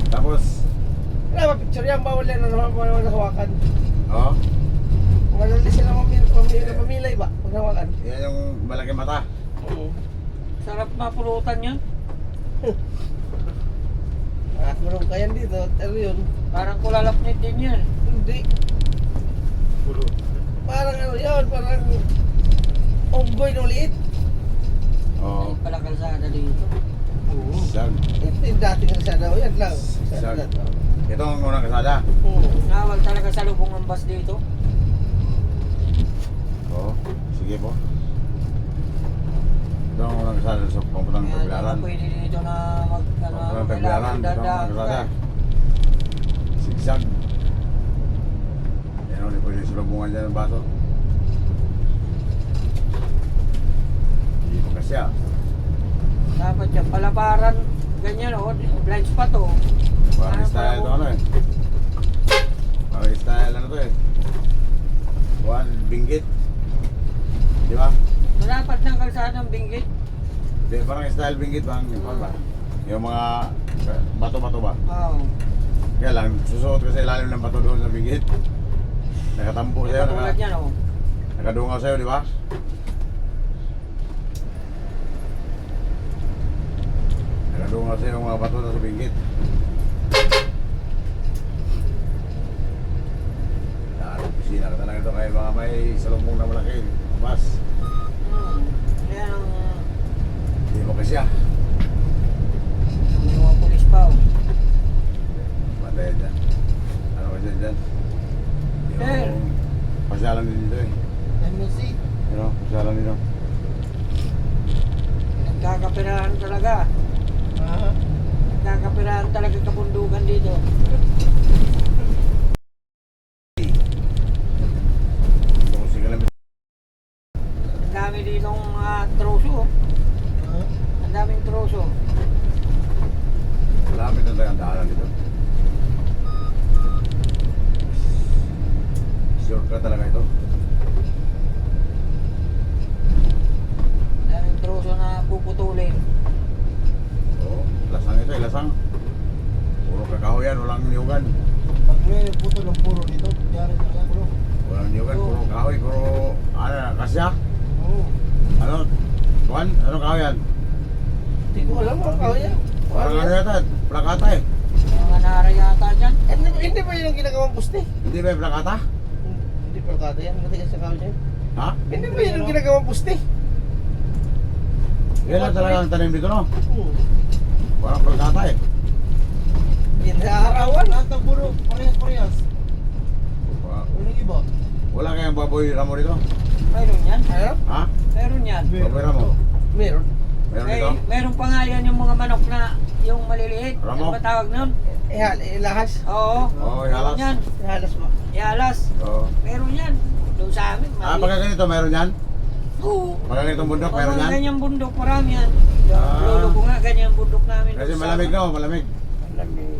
Tapos, Wala ba picture yan? Bawal yan na naman hawakan. oh, Malali sila mamilay ba? Pag hawakan. yan yung malaking mata. Oo. Sarap mapulutan yan. Nakakulong ka yan dito. Ano yun? Parang kulalapnit din yan. Hindi. Parang ano yun, parang unggoy na ulit. Oo. Ay, pala kalsada dito. Sag. Ito yung dating kalsada ko, yan lang. Sag. Ito ang unang kasada. Nawag talaga sa lubong ang bus dito. Oo. Sige po. Ito ang unang kasada sa pamputang Kaya Tagbilaran. pwede dito na mag Pamputang Tagbilaran. Ito ang unang kasada. ka. Sigsag. Yan o, di pwede sulubungan dyan ng baso. Hindi mo kasya. Dapat yung palaparan, ganyan o, blind spot o. Parang style ito ano eh. Parang style ano to eh. Buwan, binggit. Di ba? Dapat ng kalsada ng binggit. Di, parang style binggit bang yung ba? Yung mga bato-bato ba? Oo. Kaya lang, susuot ko sa ilalim ng bato doon sa binggit. Nakatampo sa'yo, Katulad yan o. nakadungaw sa'yo, di ba? Nakadungaw sa'yo yung mga bato sa binggit. Opisina ka talaga ito kaya mga may salubong na malaki. Mas, Yan ang hindi mo kasya. may mga pulis pa o. Matay dyan. Ano ka dyan? Sir. Yung pasyalan din dito eh. MSC. Ano, pasyalan dito. Nagkakapirahan talaga. Ah, Nagkakapirahan talaga kabundukan dito. Kung sige lang. Ang dami ditong mga troso o. ah. Ang daming troso. Malapit na tayo ang daanan dito. Sure ka talaga ito. Ang daming troso na puputulin. Oo, lasang ito eh, lasang. Puro kakahoy yan, walang niyugan. Pag may puto ng puro dito, yari na yan bro. Walang niyugan, puro kahoy, puro ano, kasya. Oo. Ano? Juan, ano kahoy yan? Hindi ko alam ang kao yan. Parang ano yata, plakata eh. Mga nara yata dyan. Hindi ba yun ang ginagawang puste? Hindi ba yung plakata? Hindi pa kada yan, matigas sa kao dyan. Ha? Hindi ba yun ang ginagawang puste? Yan lang talaga ang tanim dito no? Hmm. Parang plakata eh. Ginarawan. Lahat ng puro, parehas-parehas. Walang iba. Wala kayang baboy ramo dito? Mayroon yan. Ano? Ha? Meron yan. Baboy ramo? Meron. Meron May, dito? meron pa nga yan yung mga manok na yung maliliit. Ramo? Ano ba tawag nun? Ilahas. Oo. Oo, ihalas. Meron yan. Ihalas mo. Ialas. Oo. Meron yan. Doon sa amin. Ah, pagka ganito meron yan? Oo. Pagka ganitong bundok Pag meron mga yan? ganyang bundok, marami yan. Ah. Lolo ko nga, ganyang bundok namin. Kasi doon sa- malamig no, malamig. Malamig.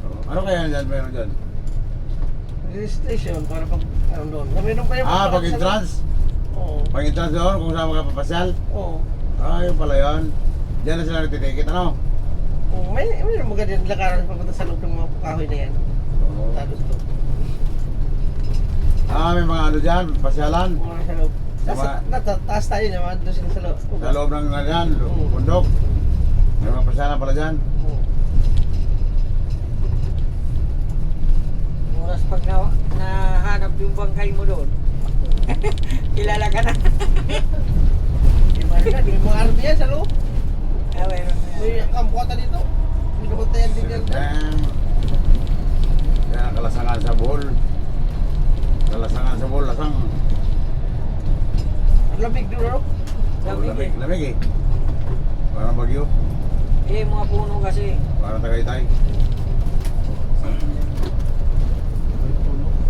Oo. Ano kaya yan meron dyan? Registration para pag ano doon. Meron pa yung Ah, pag entrance? Oo. Pag entrance doon, kung saan makapapasyal? Oo. Ah, yun pala yun. Diyan na sila nagtitikit, ano? Oo. May magandang lakaran papunta sa loob ng mga kahoy na yan. Oo. Tapos to. Ah, may mga ano dyan, pasyalan. Mga sa loob. Sama- Taas tayo niya, mga doon sila sa loob. Sa loob ng ano yan, bundok. May mga pasyalan pala dyan. Oo. Oras pag nahanap yung bangkay mo doon. Kilala ka na. May mga army yan sa loob. Ah, meron. May kampuata dito. May napuntayan din yan. Damn. Kaya kalasangan sa buhol. Kalasangan sa buhol, lasang. Ang lamig doon, no? Lamig Lamig, eh. lamig eh. Parang bagyo. Eh, mga puno kasi. Parang Tagaytay.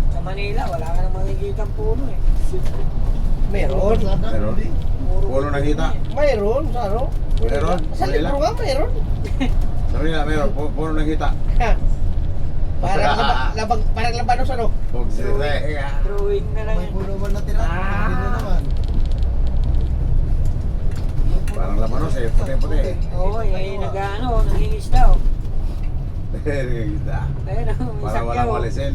Sa Manila, wala ka nang makikita puno eh. Meron. Meron. Puno nakita. Mayroon, sa ano? Meron? Sa libro nga, mayroon. Sa Manila, meron. Puno nakita. Parang labanos ano? Huwag sila. Drawing na lang May yun. puno man natira. Ah. Hindi na naman. Parang labanos eh. Puti-puti. Oo, eh, nag-ano, nangingisda oh. Nakita. Ayun, may Para sakyaw. walang walisin.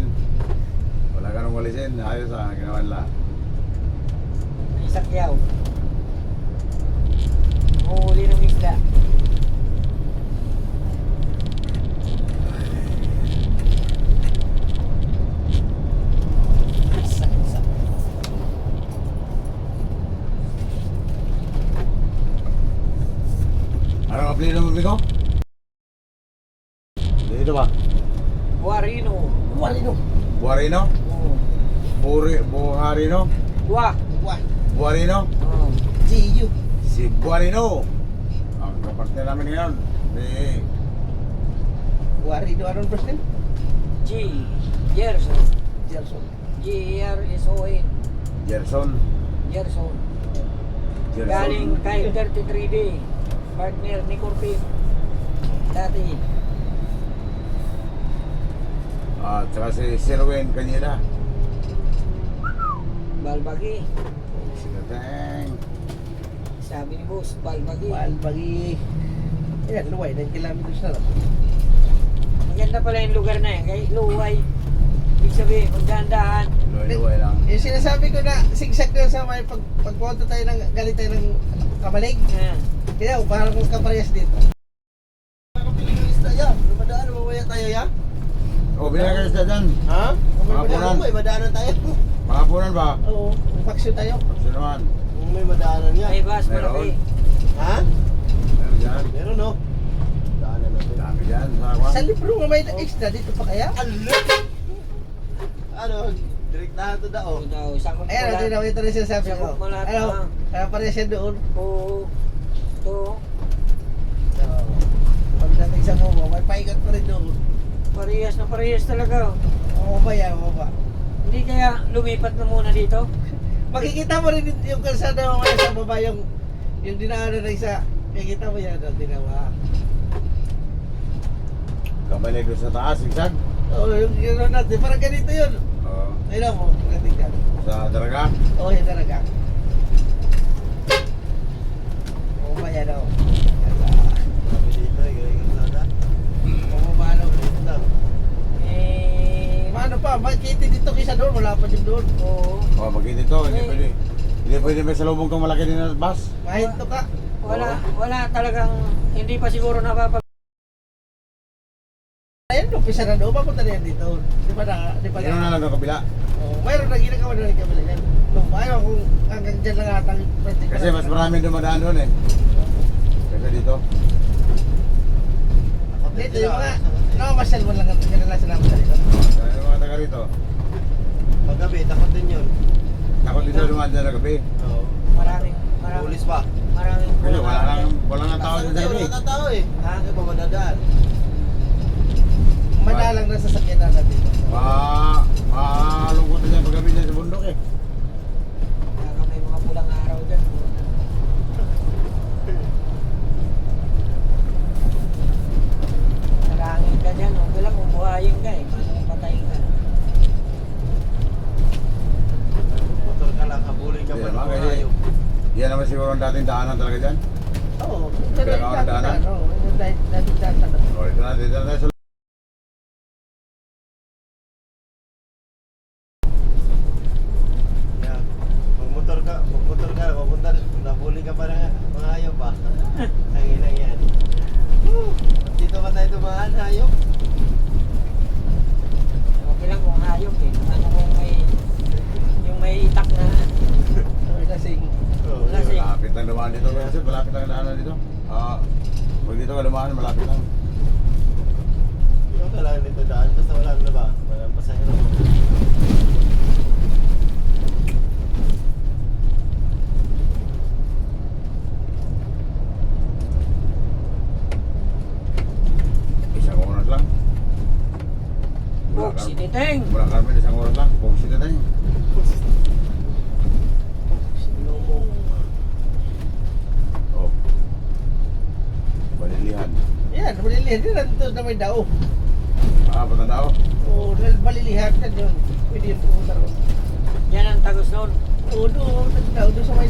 Wala ka nang walisin. Ayos ah, ginawa nila. May sakyaw. Huli ng isda. Anong apelido mo, Bigo? Dito ba? Guarino. Walino. Buharino? Oo. Buharino? Gua. Wah. Buharino? Oo. GU. Si Buharino. Ang kapatid namin ngayon. Walino, anong first name? G. Gerson. Gelson. G-E-R-S-O-N. Gerson. Gerson. Gerson. Galing kay 33D. Partner ni Corpin. Dati. At saka si Sirwin kanina. Balbagi. Sigateng. Sabi ni Boss, Balbagi. Balbagi. Ayan, luway. 9 kilometers na lang. Maganda pala yung lugar na yan. Kay Luway. Ibig sabihin, kung dahan-dahan. Luway lang. Yung sinasabi ko na sigsag na sa may pagpunta tayo ng galit tayo ng Kamalig. Ah. Kaya parang kung kaparehas dito. Nakapili ng isda yan. Lumadaan, mamaya tayo yan. O, bilang kayo sa dyan. Ha? Mga punan. May madaanan tayo. Mga punan ba? Oo, paksyo tayo. Sino naman? May madaanan Ay, Bas, Meron. malaki. Ha? Meron dyan. Meron no? Daanan natin. Dami dyan. Sa akwa. Sa libro nga may extra dito pa kaya? Ano, direktahan to dao. Ito daw, sakot Ayan, pala. natin nakita rin sinasabi ko. Sakop mo lahat Ano? na. Kaya parehas yan doon. Oo. Ito. So, pagdating sa Momo, may paikot pa rin doon. Parehas na parehas talaga. Oo ba yan, oo ba? Hindi kaya lumipat na muna dito? Makikita mo rin yung kalsada mamaya sa baba yung dinaanan na isa. Makikita mo yan ang dinawa. Kabalik doon sa taas, sigsag. Oo, yung gano'n natin. Parang ganito yun. Oo. Ayun mo, natin ka. Sa Daraga. Oo, yan talaga. Oo ba yan o? Sabi dito, galing ang lada. Oo ba ano? Eh, Paano pa? Makikita dito kaysa doon. Wala pa din doon. oo. O, magkita ito. Hindi pwede. Hindi pwede may salubong kang malaki din na bus. Mahinto ka. Wala talagang, hindi pa siguro napapag... Ayun, umpisa na doon. Papunta na yan dito. Di ba na? Di ba Ano na lang ang kabila. Oo, mayroon na ginagawa na rin kami yan. Nung ayaw kung hanggang dyan lang atang Kasi mas maraming dumadaan doon eh. Kaysa dito. Dito yung mga nakamasyal mo lang ang kadalasan namin sa dito. Kaya yung mga taga rito. Paggabi, takot din yun. Takot dito dumaan dyan na gabi. Oo. Maraming Pulis pa. Kasi wala nga tao dyan sa gabi. Wala tao eh. Ha? Hindi pa madadaan. Madalang na sasakyan na natin. Malungkot na dyan paggabi dyan sa bundok eh. Baka may mga pulang araw dyan. Nalangin ka dyan, okay lang kung buhayin ka eh. Paano kung patayin ka? Motor ka lang, habulin ka Hindi pa ng naman, mga kasi hayop. yan naman siguro ang dating daanan talaga dyan. Oo. Pinakaon daanan? Oo, yung dating daanan. O, dito na tayo sa Yeah. Magmotor ka, papunta, nabulin ka pa ng mga hayop pa. Ang inang yan. Dito ka tayo dumaan, hayop. Okay lang kung hayop eh. Ano kung yung may itak na Oo, kasi Oo, Wala siya. malapit lang dumaan dito. Kasi malapit lang daanan dito. Pag dito ka dumaan, malapit lang. Ikaw ka lang dito daan, basta wala na ba? Walang pasahero mo. Isang oras lang. Book City Teng. Mula Carmen, isang oras lang. Kung sila tayo. Oh. Balilihan. yan, malilihan din nandito na may dao. Patandao. Oo, malilihan ka yun. Pwede yung pumunta ron. Yan ang tagos noon. Oo, doon sa may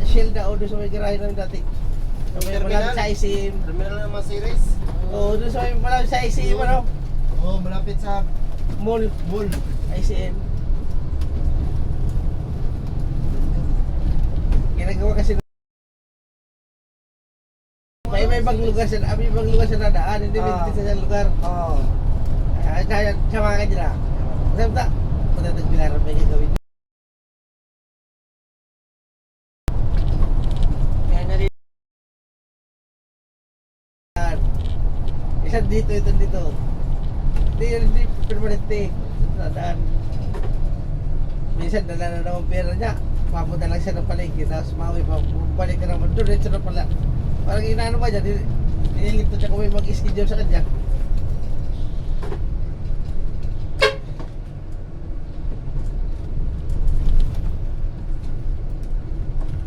Shell dao, doon sa may garahe ng dati. Sa may malapit sa ICM. Terminal ng mga series. Oo, doon sa may malapit sa ICM, ano? Oo, malapit sa Mall. ICM. Ginagawa kasi may ibang lugar sa nadaan, hindi Ah. sa isang lugar. Oo. Kaya sama ka nila. Sabi ta, patatagbilaran may gagawin. Isa dito, ito dito. Hindi permanente. Nadaan. Minsan dala na naman pera niya. Papunta lang siya ng palengke. Tapos mawi pa. Balik ka naman doon. Diretso na pala. Parang inaano ba niya. Nililipto siya kung may mag-schedule sa kanya.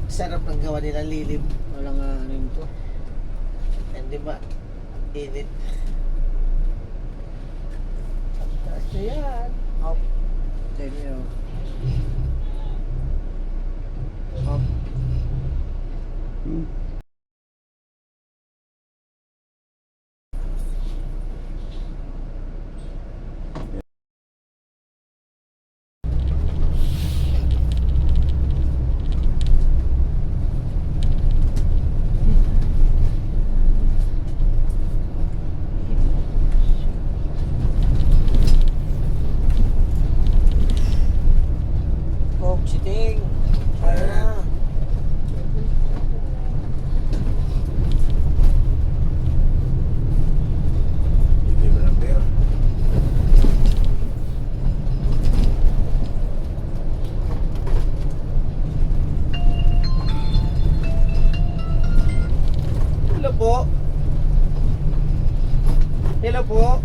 Sarap ng gawa nila lilim. Walang ano yun to. Hindi ba? Init. Taas na yan. Up. Tell you. Up. Hmm. Coke, siting. Ah. Hindi mo ng pera. Hello po. Hello po.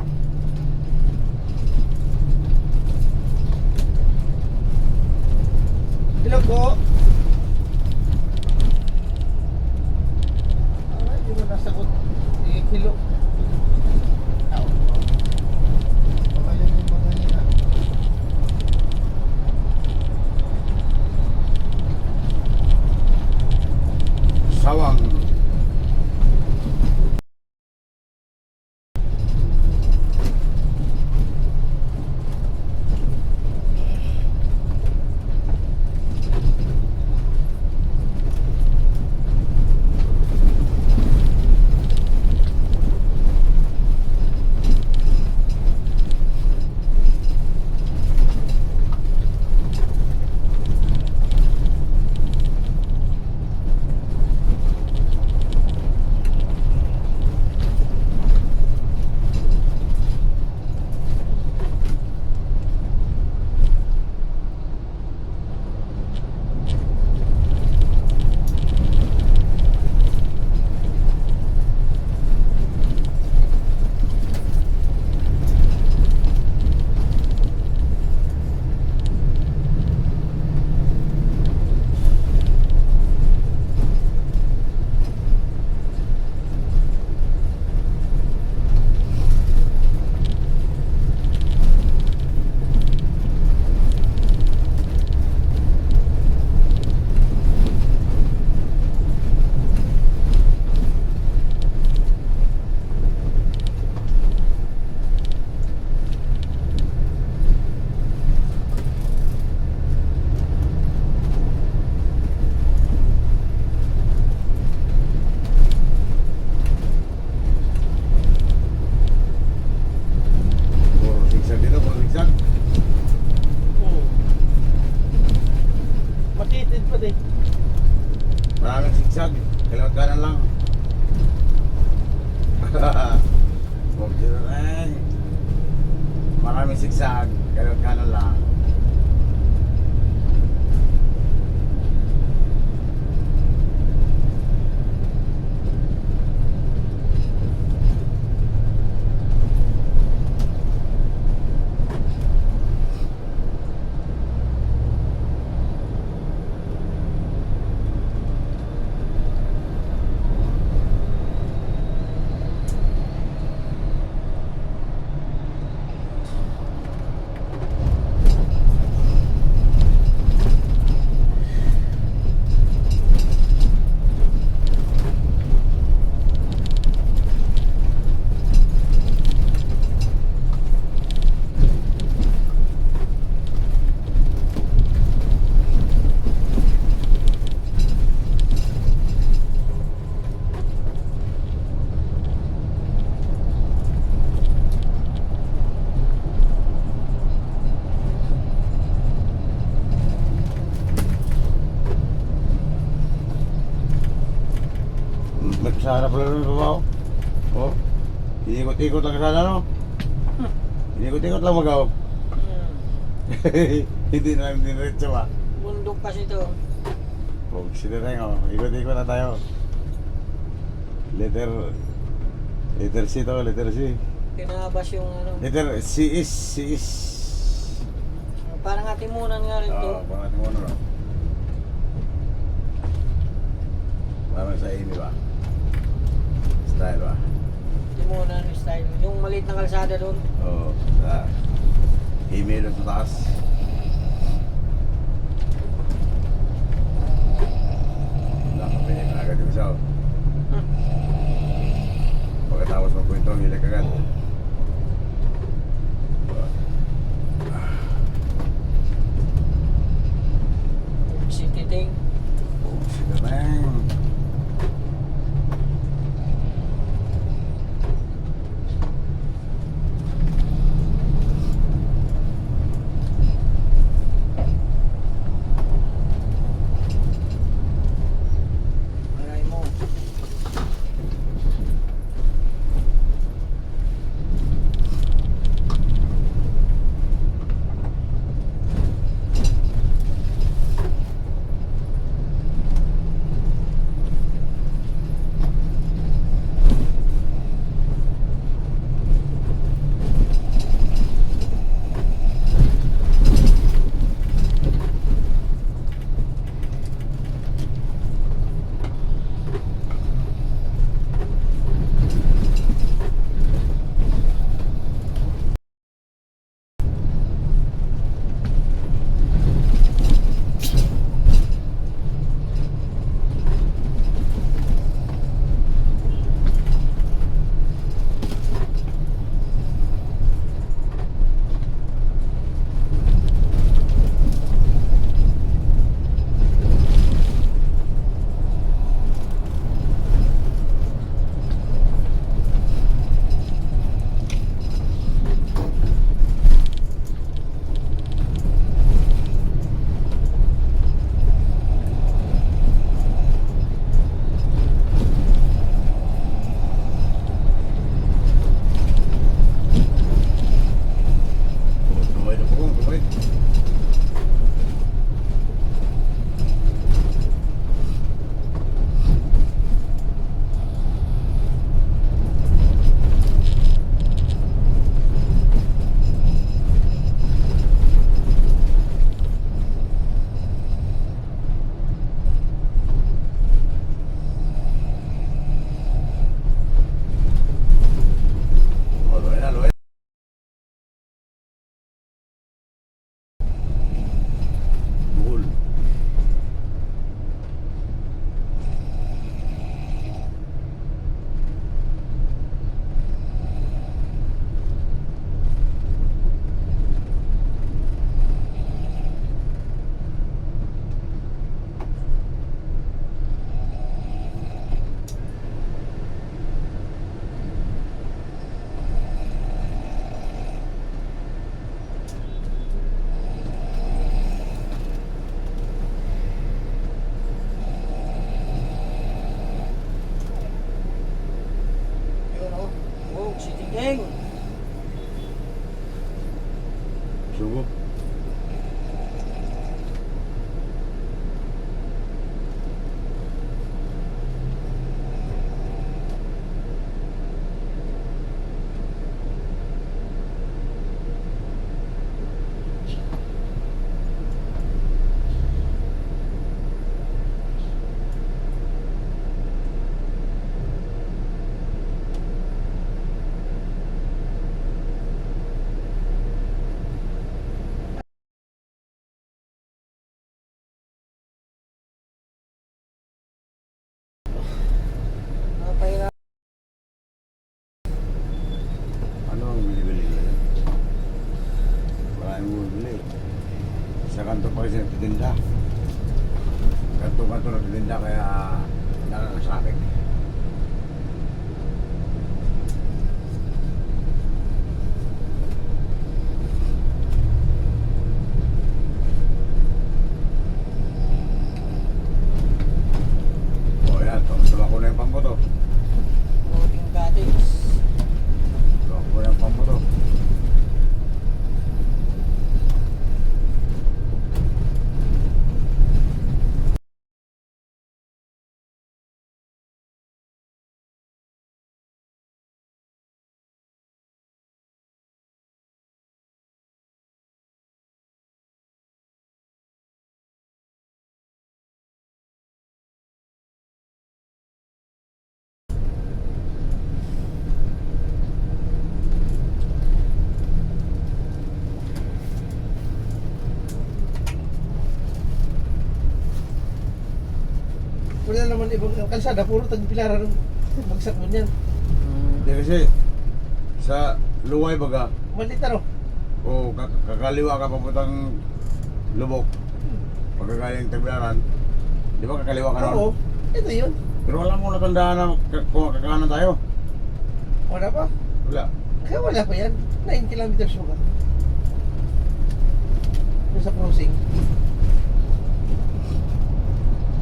Hello po. Ay, di mo nasagot. Hello. Baka yan yung mga yun ah. Sawang. Puro zigzag dito, puro zigzag. Matitid pa din. Maraming zigzag. Kailangan kanan lang. Huwag dito rin. Maraming zigzag. Kailangan kanan lang. Sa harap lang ng babaw. Oh. Iikot-ikot lang sana, no? Iikot-ikot lang magaw. Hmm. Hindi na lang diniretso ba? Bundok kasi to. Huwag sinireng, oh. Ikot-ikot na tayo. Letter C to, letter C. Pinabas yung ano. Letter C is. Parang atimunan nga rin to. Oo, parang ating ano, no? Parang sa Amy ba? Style ba? Atimunan style. Yung maliit na kalsada doon. Oo, sa Amy doon sa taas. Nakapinay na agad yung isa, oh. Hmm. Pagkatapos magkwento, hilik agad. City Ting. Oh, sinireng. Maray mo. Tumay na po, tumay. Oh, luway na, luway. Buhol. Yun, oh. Oh, City Ting. Sugo. ibang kalsada, puro tagpilaran ng bagsak mo niyan. Hindi kasi sa luway baga, Malita no? o kakaliwa ka papuntang lubok, pagkagaling tagbilaran, di ba kakaliwa ka Oo, noon? ito yun. Pero wala mo natandaan na kung kakanan tayo. Wala pa. Wala. Kaya wala pa yan. 9 kilometers mo ka. Doon sa crossing.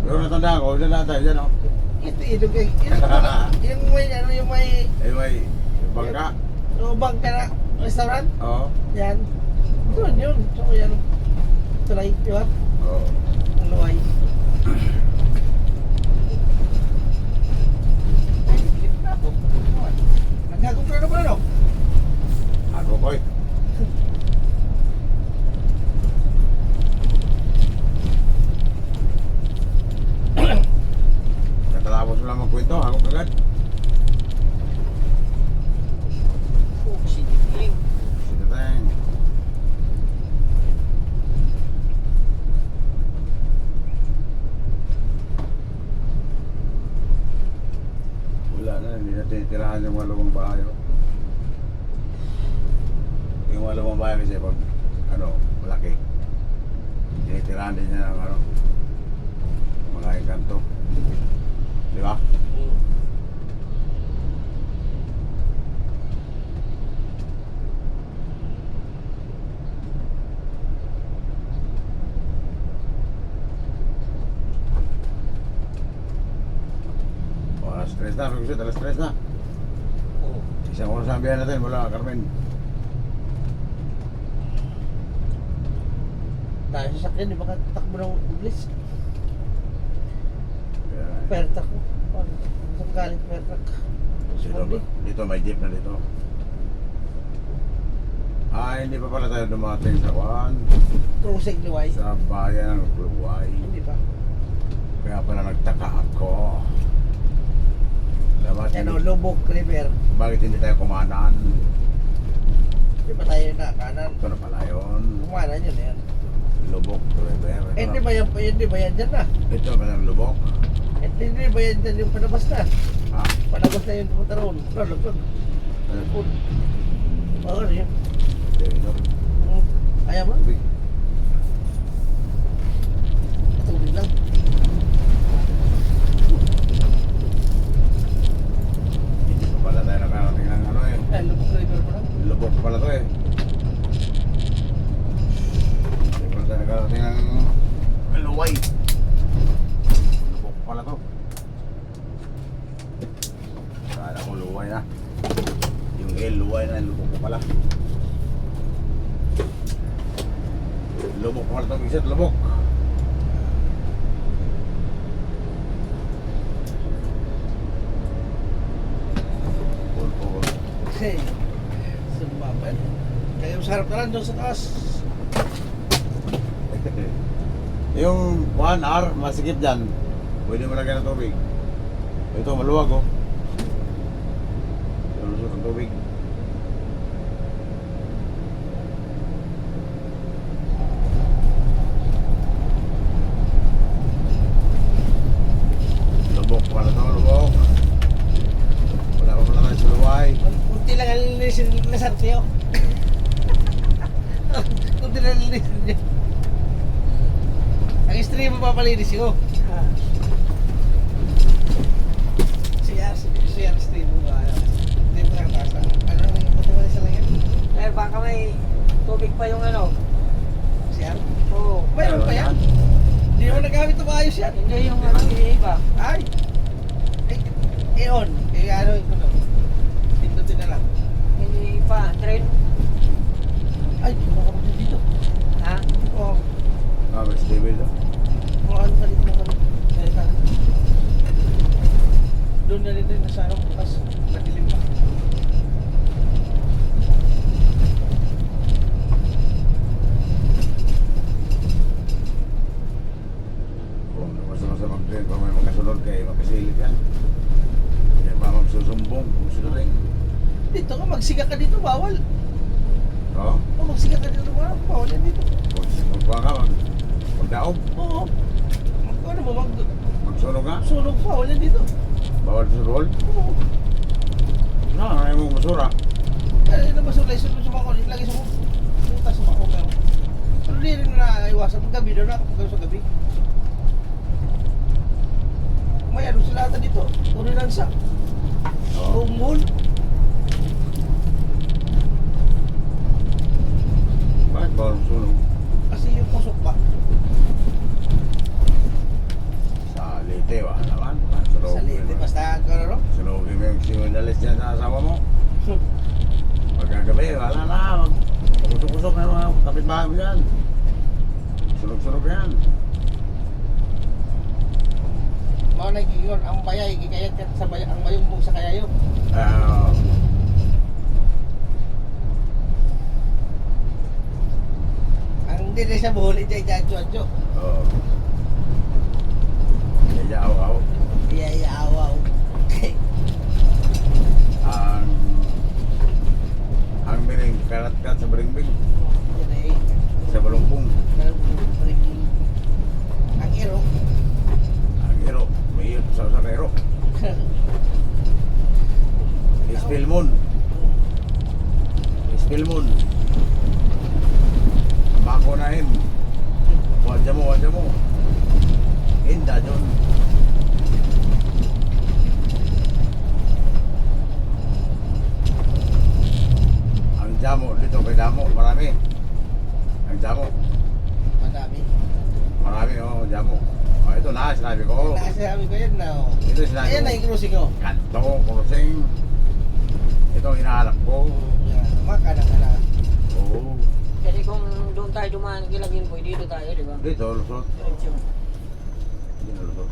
Pero natandaan ko, dyan na tayo dyan o. Ito ilog eh. Yung may ano, yung may Eh may bangka. bangka na restaurant. Oo. Yan. Doon yun. So yan. Tulay, di ba? Oo. Ang luway. Ay, flip na ako. Naghagong ka na ba no? Ako koy. Katapos mo lang magkwento, ako kagad. Oh, sitigling. Sige tayong. Wala na, hindi na tinitirahan yung mga lumang bahay. Oh. Yung mga lumang bahay kasi pag ano, malaki. Tinitirahan din niya ng ano, mga engkanto. Di ba? O, alas 3 na, Pagkusit, alas 3 na. Oo. Isang oras ang biyahe natin mula Carmen. Tayo sa sakyan, di ba takbo ng English? Kaya, Pertak ko. Saan galing pertak? dito, dito may jeep na dito. Hindi pa pala tayo dumating sa Crossing luway. sa bayan ng Luway. Hindi pa. Kaya pala nagtaka ako. Dapat Ano, hindi, Lubok River. bakit hindi tayo kumanan? Di ba tayo na kanan? Ito na pala yun. Kumanan yun yan. Lubok River. Eh, di ba yan, hindi ba yan dyan na? Ito ba ng Lubok? Eh, hindi ba yan dyan yung panabas na? Ha? Panabas na yung pumunta roon. Lulubog. Lulubog. Oo, ano yun? Ito. Ayaw mo? Tubig. Tubig lang. Hindi pa pala tayo nakarating ng ano eh. Eh, Lubok River mo lang. Lubok pa pala to eh. Hindi pa tayo nakarating ng Luway. Lubok pa pala to. Kala ko Luway na. Yung Luway na, Lubok pa pala. Lubok pa pala to, Pagkusit, Lubok. Pulpo. Hey, sumabay. Kaya sa harap na lang doon sa taas. Yung 1 hour, masikip dyan. Pwede mo lagyan ng tubig. Ito, maluwag oh. Lulusot ang tubig. Lubok pala to, lubok. Wala pa pala tayo sa Luway. Kunti lang ang linisin na sa tiyo. Kunti lang ang linisin niya. Ang stream mo papalinis ko. Siya stream mo ba? Hindi mo nakataas. Ano yung matiwala sa langit? Eh, baka may tubig pa yung ano. Siya? Oo. Mayroon pa yan? Hindi mo nagamit na maayos yan. Hindi yung ano, iba. Ay! On. Ano yung ano? Pindutin na lang. Hindi pa. Train. Ay, hindi mo ako dito. Ha? Oo. Mas stable to. Mga ano ka dito ng ano. Dahil sa doon na rin nasa ano, bukas. Madilim pa. Kung basta-basta mag-train, kung may magkasunod kayo, magkasilip yan. Kaya pa magsusumbong, kung sino rin. Dito ka, magsiga ka dito, bawal. Oo. O magsiga ka dito, bawal yan dito. Kung magkuha ka, magdaob. Oo. Ano mo, Sunog nga? Sunog pa, wala dito. Bawal sa roll? Oo. Ay mo masura. Kaya na basulay, sunod sa mga lagi sa butas sa mga kumaw. Pero di rin na iwasan mo gabi doon na kapag sa gabi. May ano sila ata dito, ordinansa. Oo. Bumul. Bakit bawal sunog? Kasi yung pusok pa. Sa Leyte, wala naman. Sa lente, basta ano. Sunogin mo yung sinunalis niya sa asawa mo. Pagkagabi, wala na. Kusok-kusok na mga kapitbahay mo yan. Sunog-sunog yan. Mga nagigiyon, ang bayay, gigayat ka sa bayay, ang bayong mo sa kayayo. Ah, Ang dili sa buhol, ija-ija-jo-jo. oo. Medyo aw-aw. Iya-iya-awaw. Ang miring, karat-karat sa beringbing. Yan ay, Sa balungpong. ang iro. Ang hero. May hero sa hero. Ispilmon. Ispilmon. Bakunahin. Wadya mo. Inda dyan. Ang jamo dito kay Damo, marami. Ang jamo, Madami. marami jamo. Oh, ito na, sinabi ko. Nakasabi ko yan na. Ito sinabi Ayan na ko. yung cruising ko. Kanto, crossing. Ito ang hinahanap ko. Yan, makana ka na. Oo. Kasi kung doon tayo dumaan kilagin po, dito tayo, di ba? Dito, lusot. Diretso. Dito, lusot.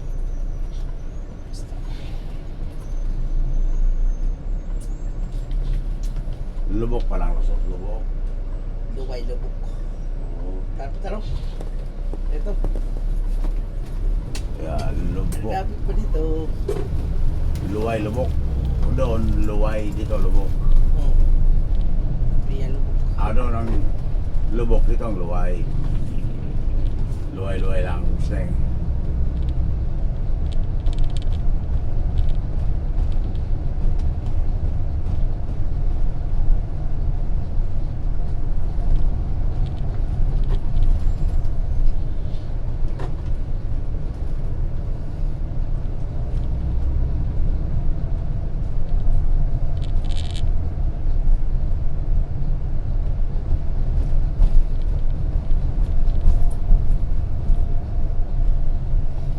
Lubok pa lang, lusot. Lubok. Duway lubok. Oo. Taro. Ito. Yan, lubok. Lapit pa dito. Luway, lubok. Doon, luway. Dito, lubok. Piya lubok. Doon ang lubok. Dito ang luway. Luway lang. Steng.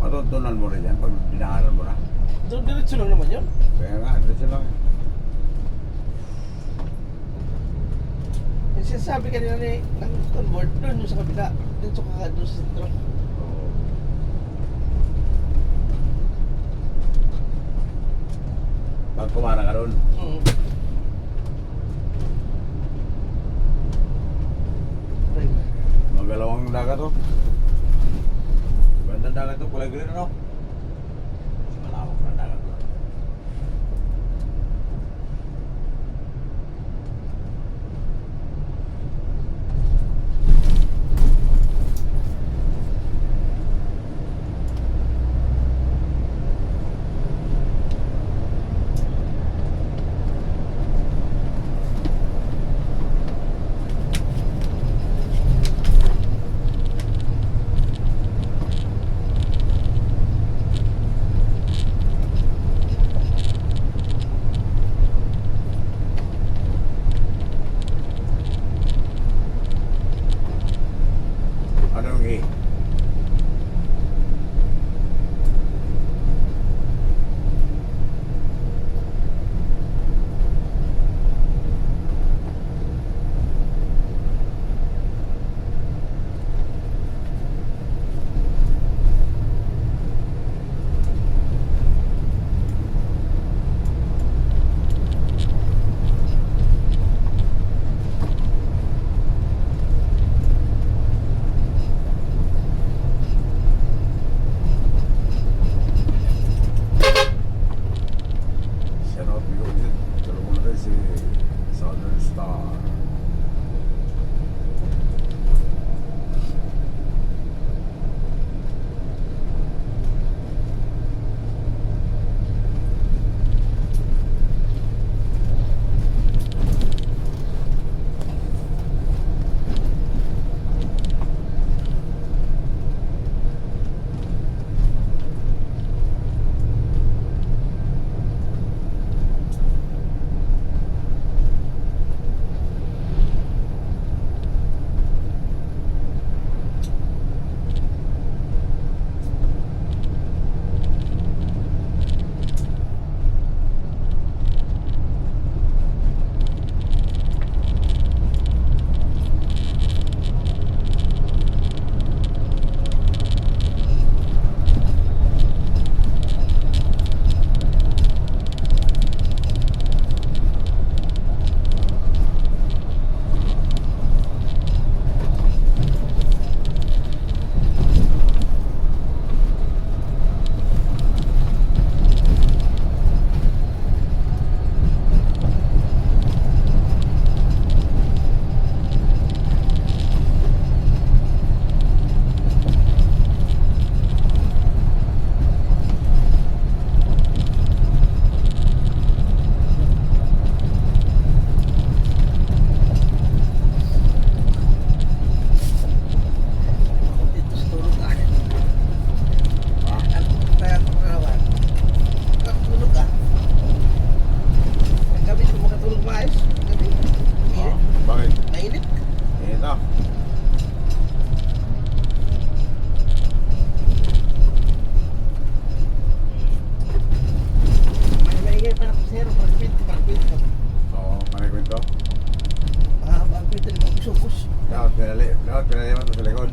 Matutunan mo rin yan pag dinaanan mo na. Doon diretso lang naman yun. Kaya nga, dito lang. Yung sinasabi kanina ni ng convert doon yung sa kabila. Dito ka doon sa sentro. Oo. Pag kumara ka doon, magalawang dagat to. Ganda dagat to, kulay green ano? Malawak na dagat to. Anong A? Shout out Bigo Visit. Tulungan mo natin si Southern Star. pinaniman sa likod.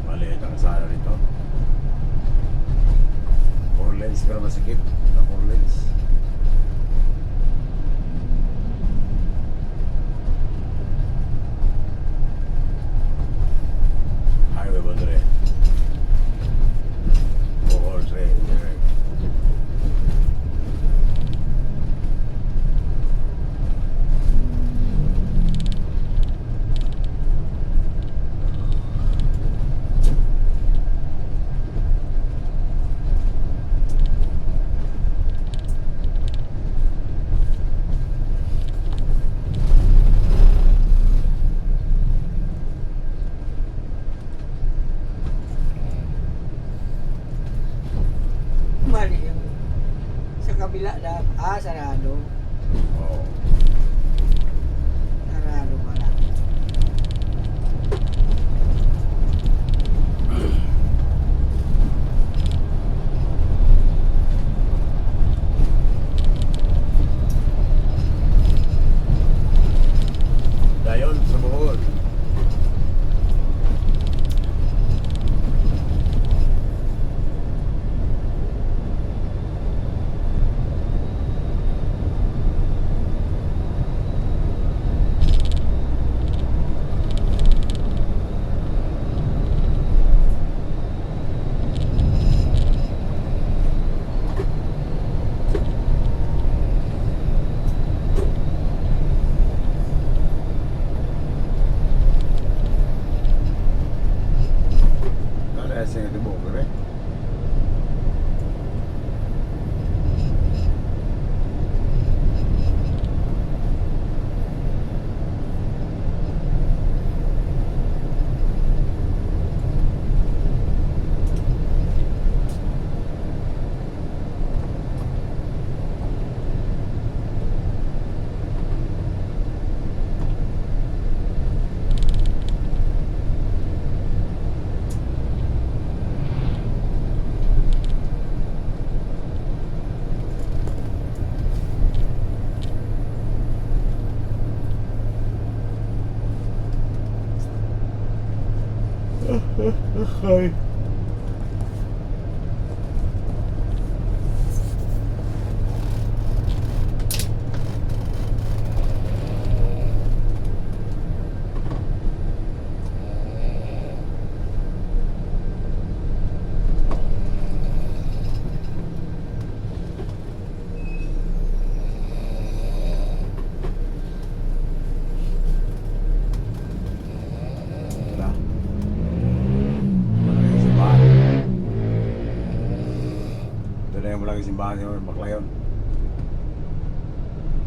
Maliit ang kasana rito. 4 lanes pero masikip na 4 lanes. Highway boundary. 4 direct. Mali yung sa kabila na, sarado. Oh. Sarado pala. Dayon sa Bohol. Sing at the Bohol, right? Okay. Wala. Malaking simbahan. Ito na yung malaking simbahan yung Baclayon.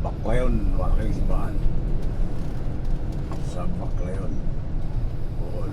Baclayon, malaking simbahan. Sa Baclayon. Bohol.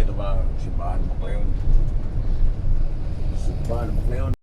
ito ba simbahan mo ngayon? Simbahan mo ngayon.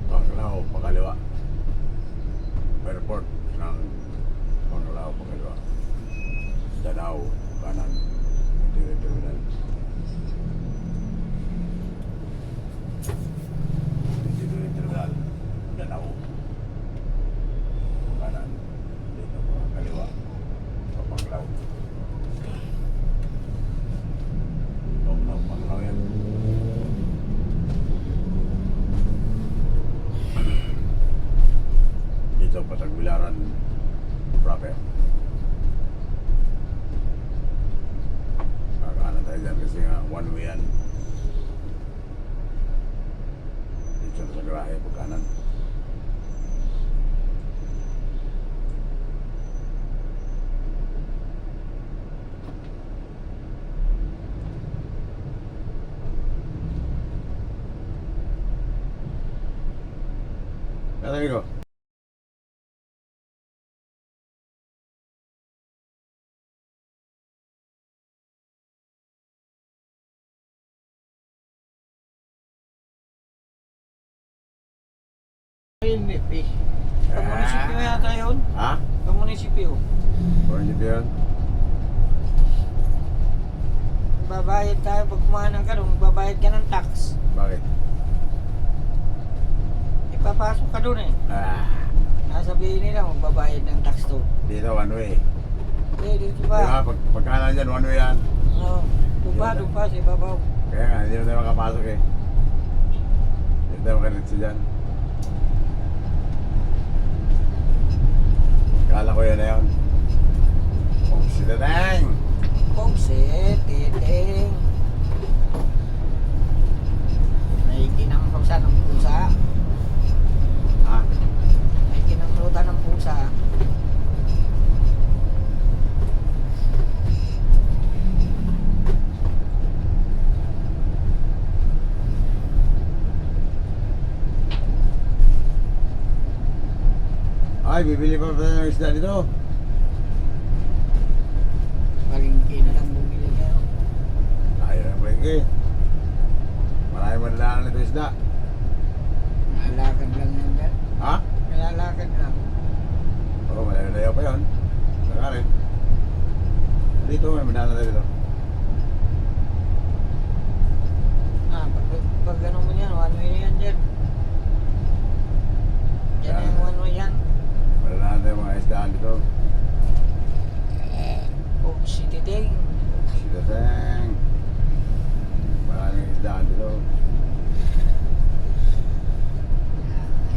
Panglao, pangkaliwa. Airport ng Panglao, pangkaliwa. Danao, kanan. Terminal. Terminal. Danao. Kanan. Dito po, kaliwa. Panglao. Panglao yan. Dito Patagbilaran proper. Kakaanan tayo dyan kasi nga one way yan. Dito sa garahe pagkanan. Kaya amigo. Inip eh. Kamunisipyo yata yun. Ha? Kamunisipyo. Orange ba yun? Babayad tayo pag kumahanang ka doon, magbabayad ka ng tax. Bakit? Ipapasok ka doon eh. Nasabihin nila magbabayad ng tax to. Dito one way. Eh, dito Diba? ba? Pagkanan dyan one way yan. Oo. Doon pa, sa ibabaw. Kaya nga, hindi na tayo makapasok eh. Hindi na tayo makalit dyan. Kala ko yun na yun. Oh, sila dang! Pogset, titing. May kinangruta ng pusa. Ha? May kinangruta ng pusa. Ay, bibili pa tayo ng isda dito. Palingki na lang bumili kayo. Ayaw ng brengke. Marami madalanan nito isda. Nalalakad lang yan, Ben. Ha? Nalalakad lang. Oo, malayo pa yun. Saka rin. Dito, may madalanan tayo dito. Pag ano mo yan, one way yan dyan. Dyan na yung one way yan. Madalanan tayo mga isdaan dito. Oh, si Titing. Sila dang! Maraming isdaan dito.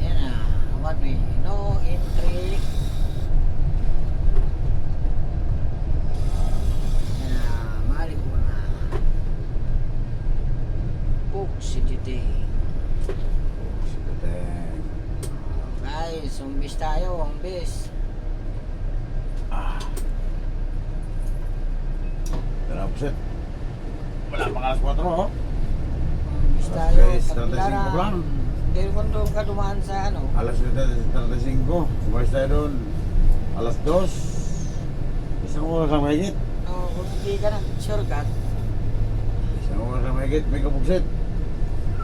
Ayan na, one way. No entry. Ayan na, mali ko na. Oh, si Titing. Sila dang! Guys, umbis tayo, umbis. Dalawang wala pang alas 4 oh. Umbis Alas tayo. 3:35 lang. Dahil kung doon ka dumaan sa ano, Alas 7:35. Umalis tayo doon. Alas 2. Isang oras ang mahigit. kung hindi ka nag-shortcut, Isang oras ang mahigit. May kapugsit.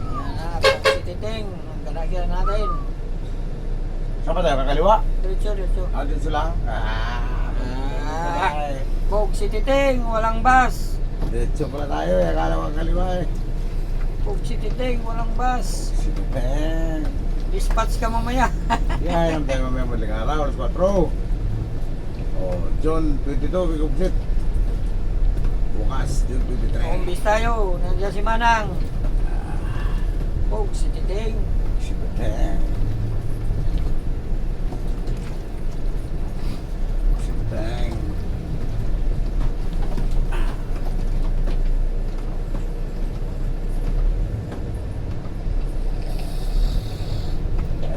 ayan na, si Titing, galagyan natin. Saan pa tayo? Kakaliwa? Diretso, diretso. Dito sila. Ay. Pog si Titing, walang bus. Diretso pala tayo. Akala ko kakaliwa eh. Pog si Titing, walang bus. Sige pen. Dispatch ka mamaya. Yan ang tayo mamaya madaling araw. Alas 4. Oh, John 22. May kapugsit. Bukas, June 23. Umbis tayo, nandiyan si Manang. Pog si Titing. Sige pen. Sige pen.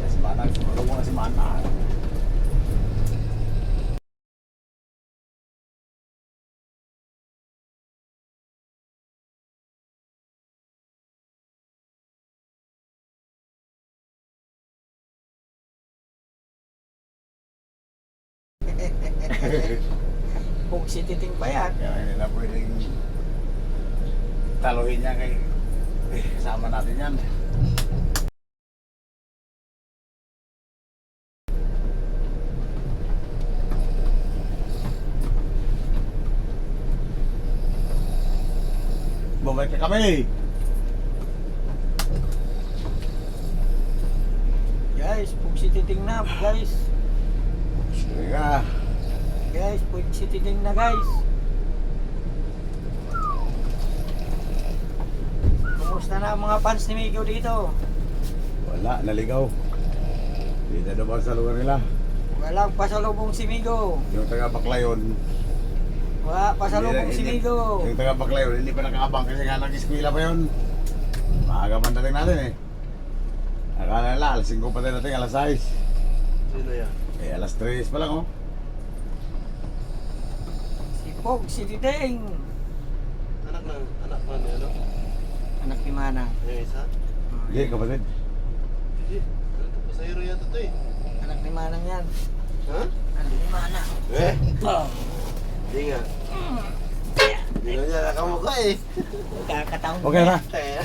Si Manang, sumunod mo na si Manang. Kung si Titing pa yan. Kaya hindi na pwedeng taluhin niya kay sama natin yan. Bumalik ka kami. Guys, kung si Titing na, guys. Sige ka. Guys, kung si Titing na, guys. Kumusta na ang mga fans ni Migo dito? Wala, naligaw. Hindi na naman sa lugar nila. Walang pasalubong si Migo. Yung taga Baklayon. Wala pasalubong si Migo. Yung taga Baklayon, hindi pa nakaabang kasi nga nag-eskwela pa yun. Maaga man dating natin eh. Akala nila, alas 5 pa tayo natin, alas 6. Sino yan? Eh, alas 3 pa lang oh. Si Pog, si Titing. Anak pa ni ano? Anak ni Manang. Yung isa? Hindi, kapatid. Hindi. Pasayro yata to eh. Anak ni Manang yan. Ha? Anak ni Manang. Eh? Oh. Hindi nga. Hindi nga niya nakamukha eh. Kakataon Okay na. Eh.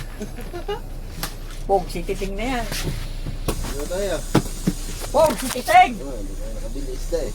Pog, si Titing na yan. Ano tayo? Pog, si Titing. Hindi tayo nakabilis na eh.